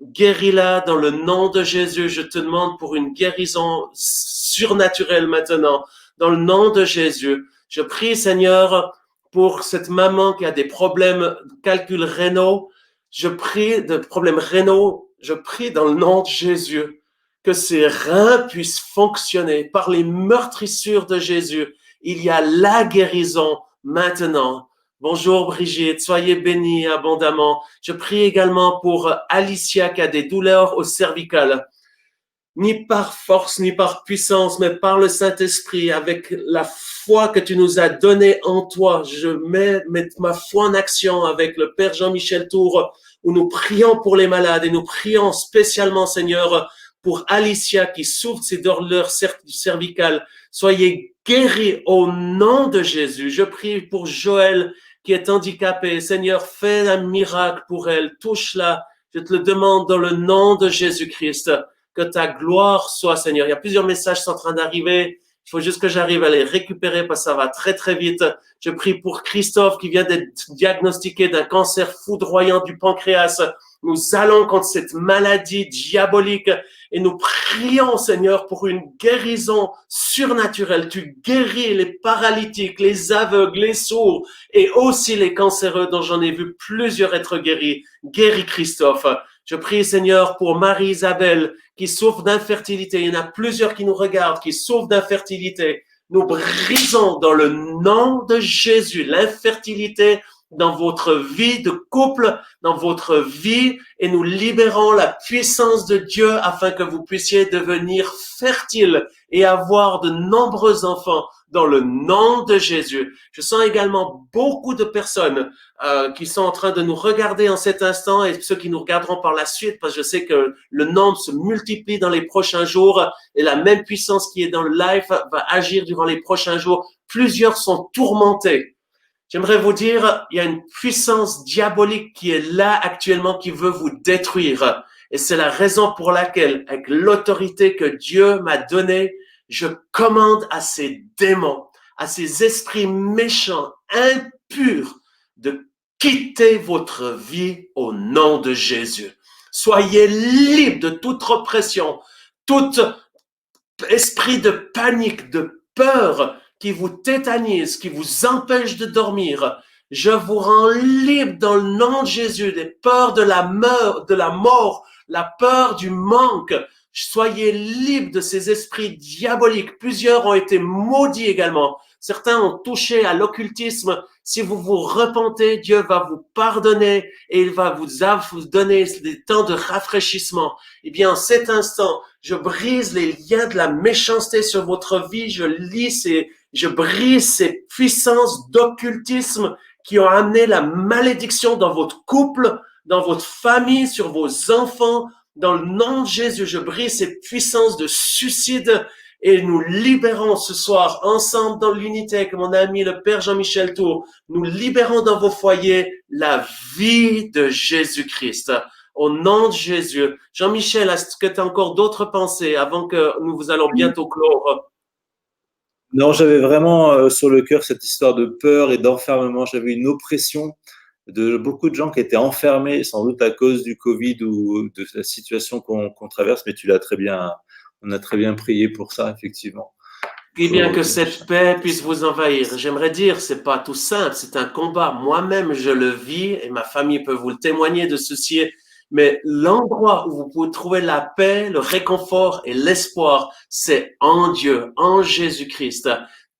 Guéris-la dans le nom de Jésus. Je te demande pour une guérison surnaturelle maintenant. Dans le nom de Jésus. Je prie, Seigneur, pour cette maman qui a des problèmes de calcul rénaux. Je prie de problèmes rénaux. Je prie dans le nom de Jésus que ses reins puissent fonctionner par les meurtrissures de Jésus. Il y a la guérison maintenant. Bonjour Brigitte, soyez bénie abondamment. Je prie également pour Alicia qui a des douleurs au cervical. Ni par force, ni par puissance, mais par le Saint-Esprit, avec la foi que tu nous as donnée en toi. Je mets ma foi en action avec le Père Jean-Michel Tour, où nous prions pour les malades et nous prions spécialement, Seigneur, pour Alicia qui souffre de ces douleurs cervicales. Soyez guéris au nom de Jésus. Je prie pour Joël qui est handicapé. Seigneur, fais un miracle pour elle. Touche-la. Je te le demande dans le nom de Jésus-Christ. Que ta gloire soit, Seigneur. Il y a plusieurs messages qui sont en train d'arriver. Il faut juste que j'arrive à les récupérer parce que ça va très, très vite. Je prie pour Christophe qui vient d'être diagnostiqué d'un cancer foudroyant du pancréas. Nous allons contre cette maladie diabolique et nous prions, Seigneur, pour une guérison surnaturelle. Tu guéris les paralytiques, les aveugles, les sourds et aussi les cancéreux dont j'en ai vu plusieurs être guéris. Guéris Christophe. Je prie, Seigneur, pour Marie-Isabelle qui souffre d'infertilité. Il y en a plusieurs qui nous regardent, qui souffrent d'infertilité. Nous brisons dans le nom de Jésus l'infertilité dans votre vie de couple, dans votre vie, et nous libérons la puissance de Dieu afin que vous puissiez devenir fertile et avoir de nombreux enfants dans le nom de Jésus. Je sens également beaucoup de personnes qui sont en train de nous regarder en cet instant et ceux qui nous regarderont par la suite parce que je sais que le nombre se multiplie dans les prochains jours et la même puissance qui est dans le live va agir durant les prochains jours. Plusieurs sont tourmentés. J'aimerais vous dire, il y a une puissance diabolique qui est là actuellement qui veut vous détruire. Et c'est la raison pour laquelle, avec l'autorité que Dieu m'a donnée, je commande à ces démons, à ces esprits méchants, impurs, de quitter votre vie au nom de Jésus. Soyez libres de toute oppression, tout esprit de panique, de peur qui vous tétanise, qui vous empêche de dormir. Je vous rends libre dans le nom de Jésus des peurs de la mort, la peur du manque. Soyez libres de ces esprits diaboliques. Plusieurs ont été maudits également. Certains ont touché à l'occultisme. Si vous vous repentez, Dieu va vous pardonner et il va vous donner des temps de rafraîchissement. Eh bien, en cet instant, je brise les liens de la méchanceté sur votre vie. Je brise ces puissances d'occultisme qui ont amené la malédiction dans votre couple, dans votre famille, sur vos enfants. Dans le nom de Jésus, je brise ces puissances de suicide et nous libérons ce soir ensemble dans l'unité avec mon ami le Père Jean-Michel Tour. Nous libérons dans vos foyers la vie de Jésus-Christ. Au nom de Jésus. Jean-Michel, est-ce que tu as encore d'autres pensées avant que nous vous allons bientôt clore? Non, j'avais vraiment sur le cœur cette histoire de peur et d'enfermement. J'avais une oppression de beaucoup de gens qui étaient enfermés, sans doute à cause du Covid ou de la situation qu'on traverse, mais on a très bien prié pour ça, effectivement. Eh bien, que cette paix puisse vous envahir. J'aimerais dire, c'est pas tout simple, c'est un combat. Moi-même, je le vis et ma famille peut vous le témoigner de ceci. Mais l'endroit où vous pouvez trouver la paix, le réconfort et l'espoir, c'est en Dieu, en Jésus-Christ.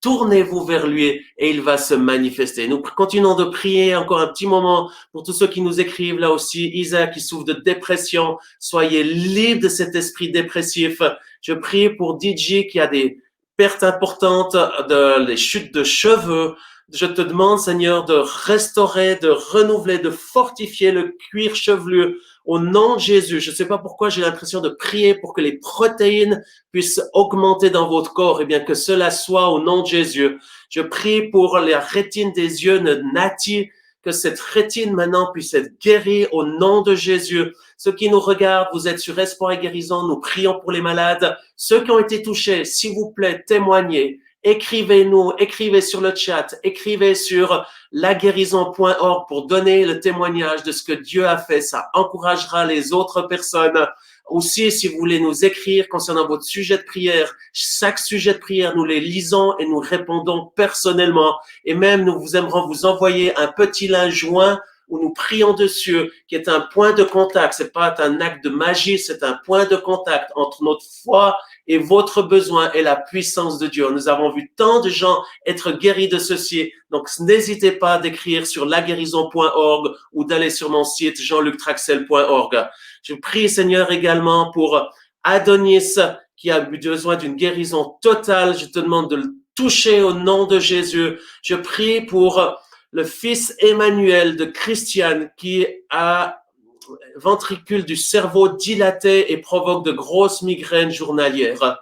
Tournez-vous vers lui et il va se manifester. Nous continuons de prier encore un petit moment pour tous ceux qui nous écrivent là aussi. Isaac qui souffre de dépression, soyez libre de cet esprit dépressif. Je prie pour DJ qui a des pertes importantes, les chutes de cheveux. Je te demande, Seigneur, de restaurer, de renouveler, de fortifier le cuir chevelu au nom de Jésus. Je ne sais pas pourquoi j'ai l'impression de prier pour que les protéines puissent augmenter dans votre corps. Eh bien, que cela soit au nom de Jésus. Je prie pour la rétine des yeux de Nati, que cette rétine maintenant puisse être guérie au nom de Jésus. Ceux qui nous regardent, vous êtes sur Espoir et Guérison, nous prions pour les malades. Ceux qui ont été touchés, s'il vous plaît, témoignez. Écrivez-nous, écrivez sur le chat, écrivez sur laguérison.org pour donner le témoignage de ce que Dieu a fait. Ça encouragera les autres personnes. Aussi, si vous voulez nous écrire concernant votre sujet de prière, chaque sujet de prière, nous les lisons et nous répondons personnellement. Et même, nous vous aimerons vous envoyer un petit lien joint où nous prions dessus, qui est un point de contact. C'est pas un acte de magie, c'est un point de contact entre notre foi et votre besoin et la puissance de Dieu. Nous avons vu tant de gens être guéris de ceci. Donc, n'hésitez pas d'écrire sur laguérison.org ou d'aller sur mon site jeanluctraxel.org. Je prie, Seigneur, également pour Adonis qui a besoin d'une guérison totale. Je te demande de le toucher au nom de Jésus. Je prie pour le fils Emmanuel de Christiane qui a ventricule du cerveau dilaté et provoque de grosses migraines journalières.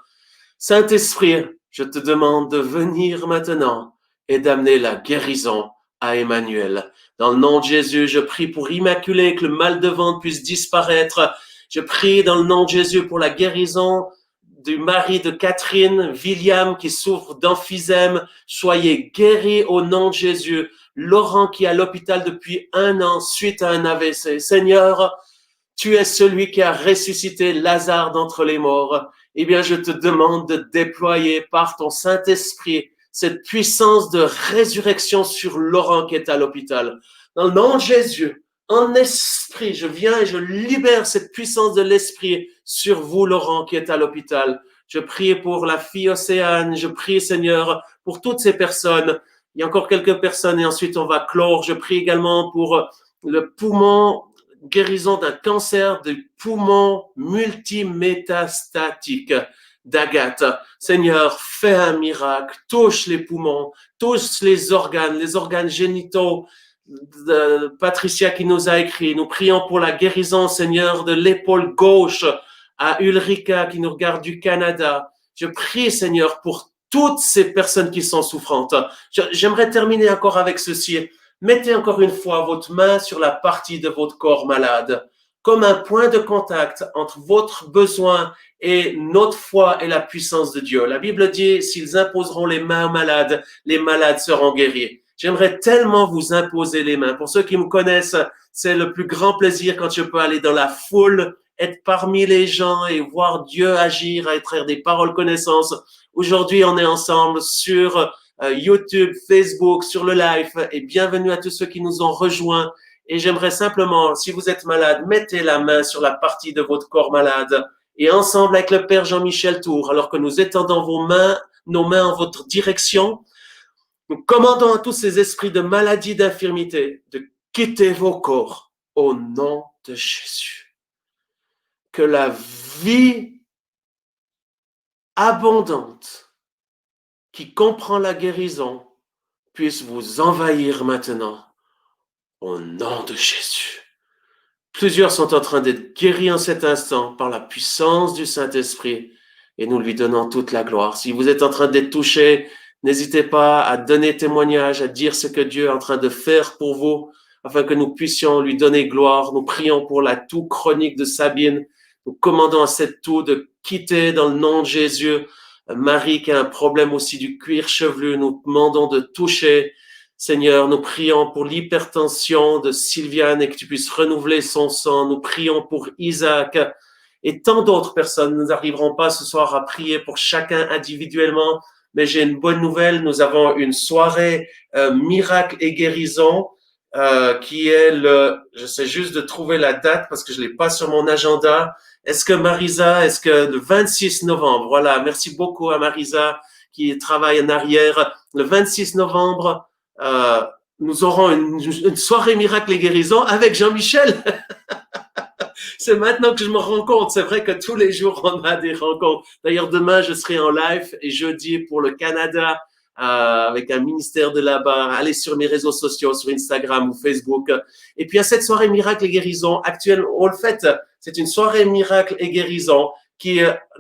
Saint-Esprit, je te demande de venir maintenant et d'amener la guérison à Emmanuel. Dans le nom de Jésus, je prie pour Immaculée, que le mal de ventre puisse disparaître. Je prie dans le nom de Jésus pour la guérison du mari de Catherine, William, qui souffre d'emphysème. Soyez guéris au nom de Jésus. Laurent qui est à l'hôpital depuis 1 an suite à un AVC. Seigneur, tu es celui qui a ressuscité Lazare d'entre les morts. Eh bien, je te demande de déployer par ton Saint-Esprit cette puissance de résurrection sur Laurent qui est à l'hôpital. Dans le nom de Jésus, en esprit, je viens et je libère cette puissance de l'esprit sur vous, Laurent, qui est à l'hôpital. Je prie pour la fille Océane. Je prie, Seigneur, pour toutes ces personnes. Il y a encore quelques personnes et ensuite on va clore. Je prie également pour le poumon, guérison d'un cancer du poumon multimétastatique d'Agathe. Seigneur, fais un miracle, touche les poumons, touche les organes génitaux de Patricia qui nous a écrit. Nous prions pour la guérison, Seigneur, de l'épaule gauche à Ulrika qui nous regarde du Canada. Je prie, Seigneur, pour toutes ces personnes qui sont souffrantes. J'aimerais terminer encore avec ceci. Mettez encore une fois votre main sur la partie de votre corps malade, comme un point de contact entre votre besoin et notre foi et la puissance de Dieu. La Bible dit, s'ils imposeront les mains aux malades, les malades seront guéris. J'aimerais tellement vous imposer les mains. Pour ceux qui me connaissent, c'est le plus grand plaisir quand je peux aller dans la foule, être parmi les gens et voir Dieu agir, à être des paroles connaissances. Aujourd'hui, on est ensemble sur YouTube, Facebook, sur le live et bienvenue à tous ceux qui nous ont rejoints. Et j'aimerais simplement, si vous êtes malade, mettez la main sur la partie de votre corps malade et ensemble avec le Père Jean-Michel Tour, alors que nous étendons nos mains en votre direction, Nous commandons à tous ces esprits de maladie, d'infirmité, de quitter vos corps au nom de Jésus. Que la vie abondante qui comprend la guérison puisse vous envahir maintenant au nom de Jésus. Plusieurs sont en train d'être guéris en cet instant par la puissance du Saint-Esprit et nous lui donnons toute la gloire. Si vous êtes en train d'être touché, n'hésitez pas à donner témoignage, à dire ce que Dieu est en train de faire pour vous afin que nous puissions lui donner gloire. Nous prions pour la toux chronique de Sabine. Nous commandons à cette toux de quitter dans le nom de Jésus. Marie qui a un problème aussi du cuir chevelu, nous demandons de toucher. Seigneur, nous prions pour l'hypertension de Sylviane et que tu puisses renouveler son sang. Nous prions pour Isaac et tant d'autres personnes. Nous n'arriverons pas ce soir à prier pour chacun individuellement, mais j'ai une bonne nouvelle. Nous avons une soirée miracle et guérison qui est j'essaie juste de trouver la date parce que je l'ai pas sur mon agenda. Est-ce que le 26 novembre, voilà, merci beaucoup à Marisa qui travaille en arrière. Le 26 novembre, nous aurons une soirée miracle et guérison avec Jean-Michel. C'est maintenant que je me rends compte. C'est vrai que tous les jours, on a des rencontres. D'ailleurs, demain, je serai en live et jeudi pour le Canada avec un ministère de là-bas. Allez sur mes réseaux sociaux, sur Instagram ou Facebook. Et puis, à cette soirée miracle et guérison actuelle, on le fait. C'est une soirée miracle et guérison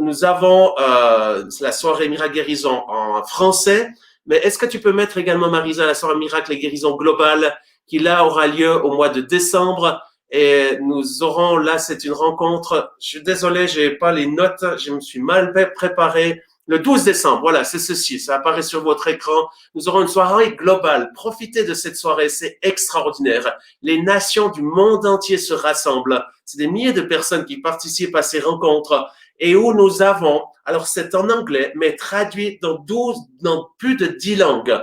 nous avons la soirée miracle guérison en français. Mais est-ce que tu peux mettre également, Marisa, la soirée miracle et guérison globale qui là aura lieu au mois de décembre et nous aurons là, c'est une rencontre. Je suis désolé, j'ai pas les notes, je me suis mal préparé. Le 12 décembre, voilà, c'est ceci, ça apparaît sur votre écran. Nous aurons une soirée globale. Profitez de cette soirée, c'est extraordinaire. Les nations du monde entier se rassemblent. C'est des milliers de personnes qui participent à ces rencontres et où nous avons, alors c'est en anglais, mais traduit dans plus de 10 langues.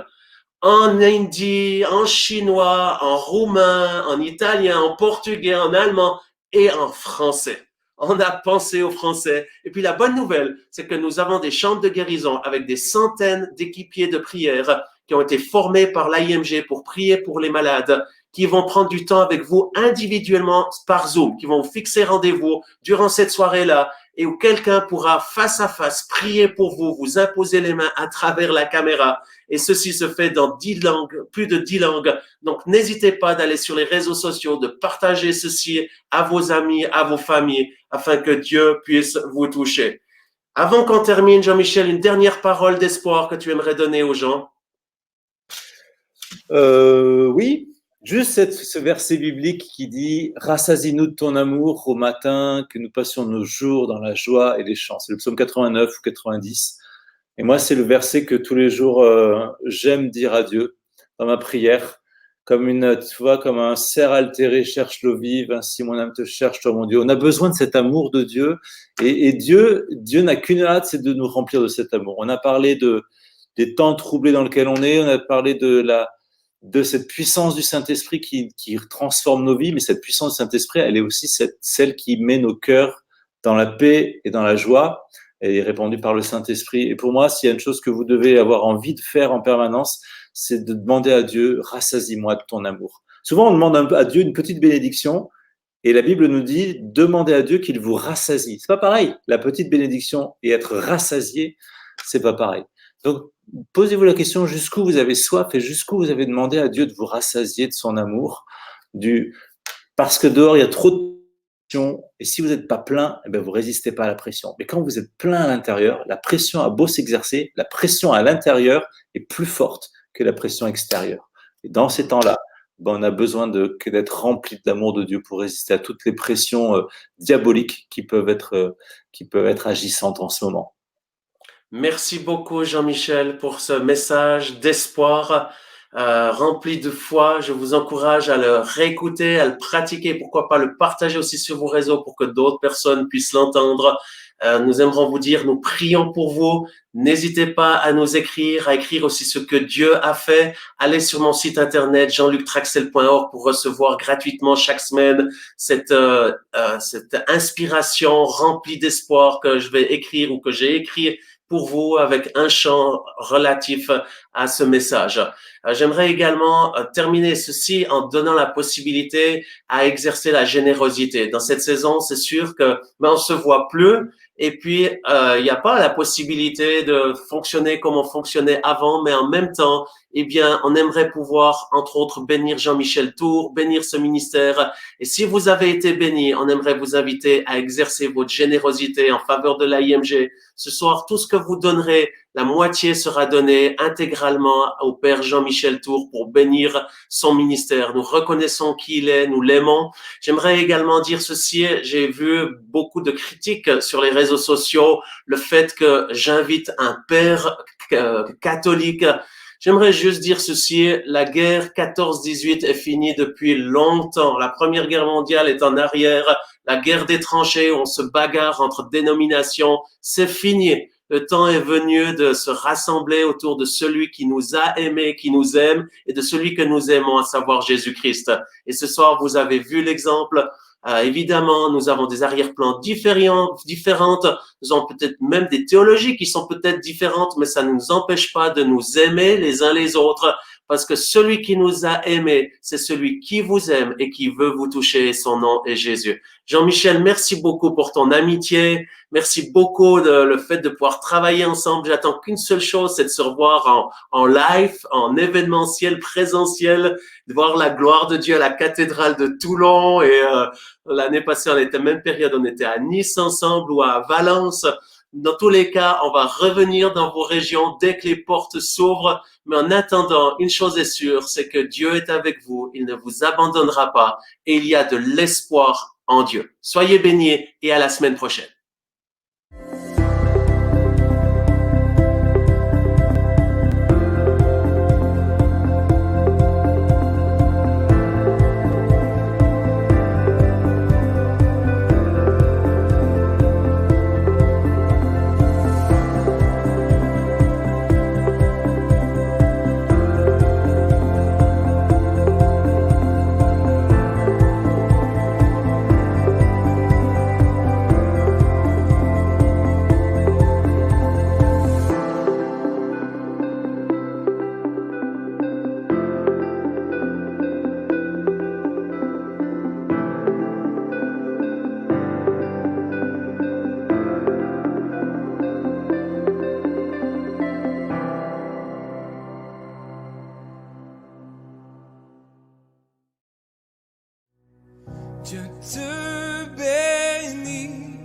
En hindi, en chinois, en roumain, en italien, en portugais, en allemand et en français. On a pensé aux Français. Et puis la bonne nouvelle, c'est que nous avons des chambres de guérison avec des centaines d'équipiers de prière qui ont été formés par l'AIMG pour prier pour les malades, qui vont prendre du temps avec vous individuellement par Zoom, qui vont fixer rendez-vous durant cette soirée-là et où quelqu'un pourra face à face prier pour vous, vous imposer les mains à travers la caméra. Et ceci se fait dans 10 langues, plus de 10 langues. Donc, n'hésitez pas d'aller sur les réseaux sociaux, de partager ceci à vos amis, à vos familles, afin que Dieu puisse vous toucher. Avant qu'on termine, Jean-Michel, une dernière parole d'espoir que tu aimerais donner aux gens. Oui, juste ce verset biblique qui dit « Rassasie-nous de ton amour au matin, que nous passions nos jours dans la joie et les chants ». C'est le psaume 89 ou 90. Et moi, c'est le verset que tous les jours, j'aime dire à Dieu dans ma prière, comme comme un cerf altéré cherche l'eau vive, ainsi mon âme te cherche, toi mon Dieu. On a besoin de cet amour de Dieu, et Dieu n'a qu'une hâte, c'est de nous remplir de cet amour. On a parlé des temps troublés dans lesquels on est, on a parlé de cette puissance du Saint-Esprit qui transforme nos vies, mais cette puissance du Saint-Esprit, elle est aussi celle qui met nos cœurs dans la paix et dans la joie. Elle est répandue par le Saint-Esprit. Et pour moi, s'il y a une chose que vous devez avoir envie de faire en permanence, c'est de demander à Dieu, rassasie-moi de ton amour. Souvent, on demande à Dieu une petite bénédiction, et la Bible nous dit, demandez à Dieu qu'il vous rassasie. C'est pas pareil. La petite bénédiction et être rassasié, c'est pas pareil. Donc, posez-vous la question jusqu'où vous avez soif et jusqu'où vous avez demandé à Dieu de vous rassasier de son amour, parce que dehors, il y a trop de pression, et si vous n'êtes pas plein, eh bien, vous résistez pas à la pression. Mais quand vous êtes plein à l'intérieur, la pression a beau s'exercer, la pression à l'intérieur est plus forte que la pression extérieure. Et dans ces temps-là, on a besoin d'être rempli de l'amour de Dieu pour résister à toutes les pressions diaboliques qui peuvent être agissantes en ce moment. Merci beaucoup, Jean-Michel, pour ce message d'espoir rempli de foi. Je vous encourage à le réécouter, à le pratiquer, pourquoi pas le partager aussi sur vos réseaux pour que d'autres personnes puissent l'entendre. Nous aimerons vous dire, nous prions pour vous. N'hésitez pas à nous écrire, à écrire aussi ce que Dieu a fait. Allez sur mon site internet jeanluctraxel.org pour recevoir gratuitement chaque semaine cette inspiration remplie d'espoir que je vais écrire ou que j'ai écrit pour vous avec un chant relatif à ce message. J'aimerais également terminer ceci en donnant la possibilité à exercer la générosité. Dans cette saison, c'est sûr que on se voit plus et puis il n'y a pas la possibilité de fonctionner comme on fonctionnait avant, mais en même temps, eh bien, on aimerait pouvoir, entre autres, bénir Jean-Michel Tour, bénir ce ministère. Et si vous avez été béni, on aimerait vous inviter à exercer votre générosité en faveur de l'AIMG. Ce soir, tout ce que vous donnerez, la moitié sera donnée intégralement au Père Jean-Michel Tour pour bénir son ministère. Nous reconnaissons qui il est, nous l'aimons. J'aimerais également dire ceci, j'ai vu beaucoup de critiques sur les réseaux sociaux, le fait que j'invite un père catholique. J'aimerais juste dire ceci, la guerre 14-18 est finie depuis longtemps. La Première Guerre mondiale est en arrière. La guerre des tranchées, on se bagarre entre dénominations, c'est fini. Le temps est venu de se rassembler autour de celui qui nous a aimés, qui nous aime, et de celui que nous aimons, à savoir Jésus-Christ. Et ce soir, vous avez vu l'exemple. Évidemment, nous avons des arrière-plans différentes. Nous avons peut-être même des théologies qui sont peut-être différentes, mais ça ne nous empêche pas de nous aimer les uns les autres, parce que celui qui nous a aimés, c'est celui qui vous aime et qui veut vous toucher. Son nom est Jésus. Jean-Michel, merci beaucoup pour ton amitié. Merci beaucoup de le fait de pouvoir travailler ensemble. J'attends qu'une seule chose, c'est de se revoir en live, en événementiel, présentiel, de voir la gloire de Dieu à la cathédrale de Toulon. Et l'année passée, on était même période, on était à Nice ensemble ou à Valence. Dans tous les cas, on va revenir dans vos régions dès que les portes s'ouvrent. Mais en attendant, une chose est sûre, c'est que Dieu est avec vous. Il ne vous abandonnera pas et il y a de l'espoir en Dieu. Soyez bénis et à la semaine prochaine. Dieu te bénit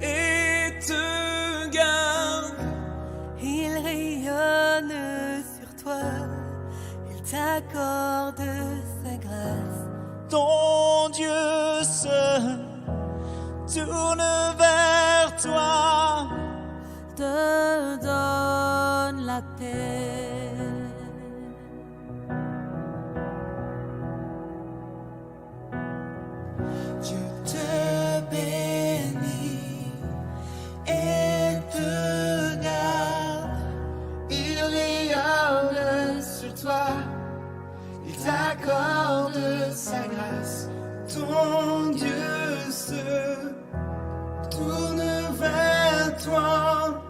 et te garde. Il rayonne sur toi, il t'accorde sa grâce. Ton Dieu se tourne vers toi, Te donne la paix. Dieu te bénit et te garde. Il rayonne sur toi, il t'accorde sa grâce. Ton Dieu se tourne vers toi,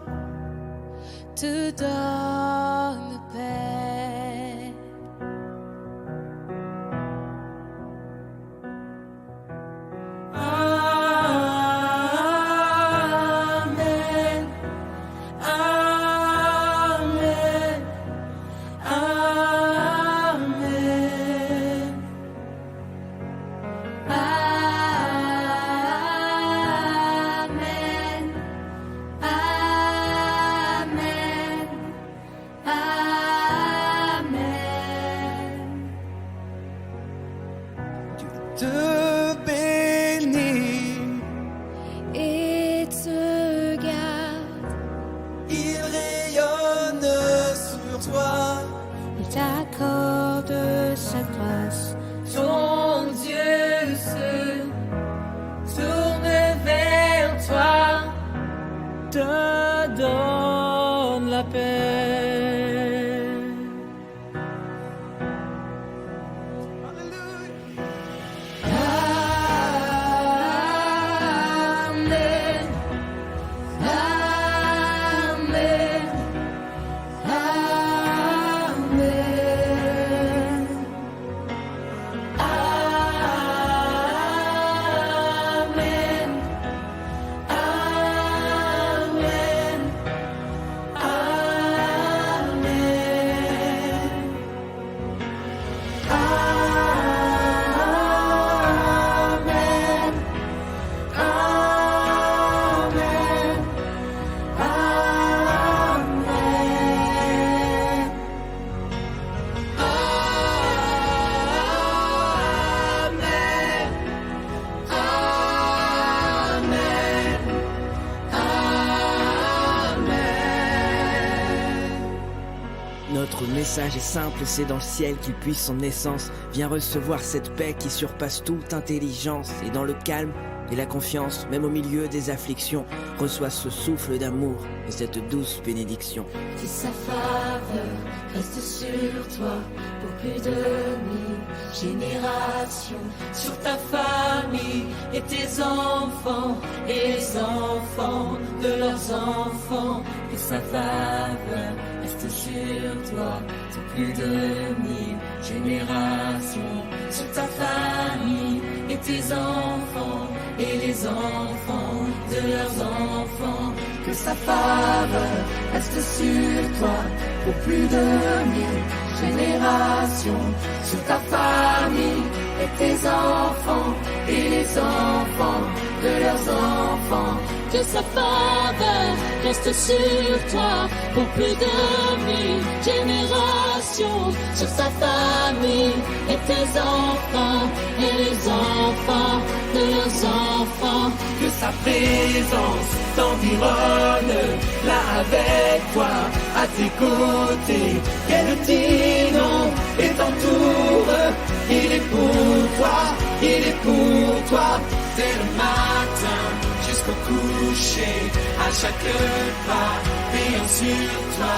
Te donne paix. Amen. Amen. Amen. Amen. Amen. Amen. Dieu te bénit, Et te garde, il rayonne sur toi. il t'accorde sa grâce. Ton Dieu se tourne vers toi, Te donne la paix. Amen. Amen. Notre message est simple, c'est dans le ciel qu'il puise son essence. Viens recevoir cette paix qui surpasse toute intelligence. Et dans le calme et la confiance, même au milieu des afflictions, reçois ce souffle d'amour et cette douce bénédiction. Si sa faveur reste sur toi pour plus de 1000 générations, sur ta famille et tes enfants et les enfants de leurs enfants, que sa faveur reste sur toi pour plus de 1000 générations, sur ta famille et tes enfants et les enfants de leurs enfants, que sa faveur reste sur toi pour plus de 1000 générations, sur ta famille et tes enfants et les enfants de leurs enfants, que sa faveur reste sur toi pour plus de 1000 générations, sur sa famille et tes enfants et les enfants de leurs enfants, que sa présence t'environne là avec toi, à tes côtés, qu'elle t'inonde et t'entoure. Il est pour toi, il est pour toi, dès le matin jusqu'au coucher, à chaque pas, veillant sur toi,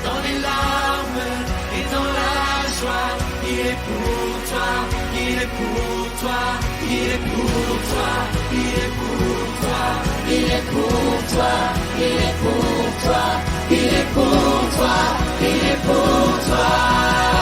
dans les larmes et dans la joie. Il est pour toi, il est pour toi, il est pour toi, il est pour toi, il est pour toi, il est pour toi, il est pour toi, il est pour toi.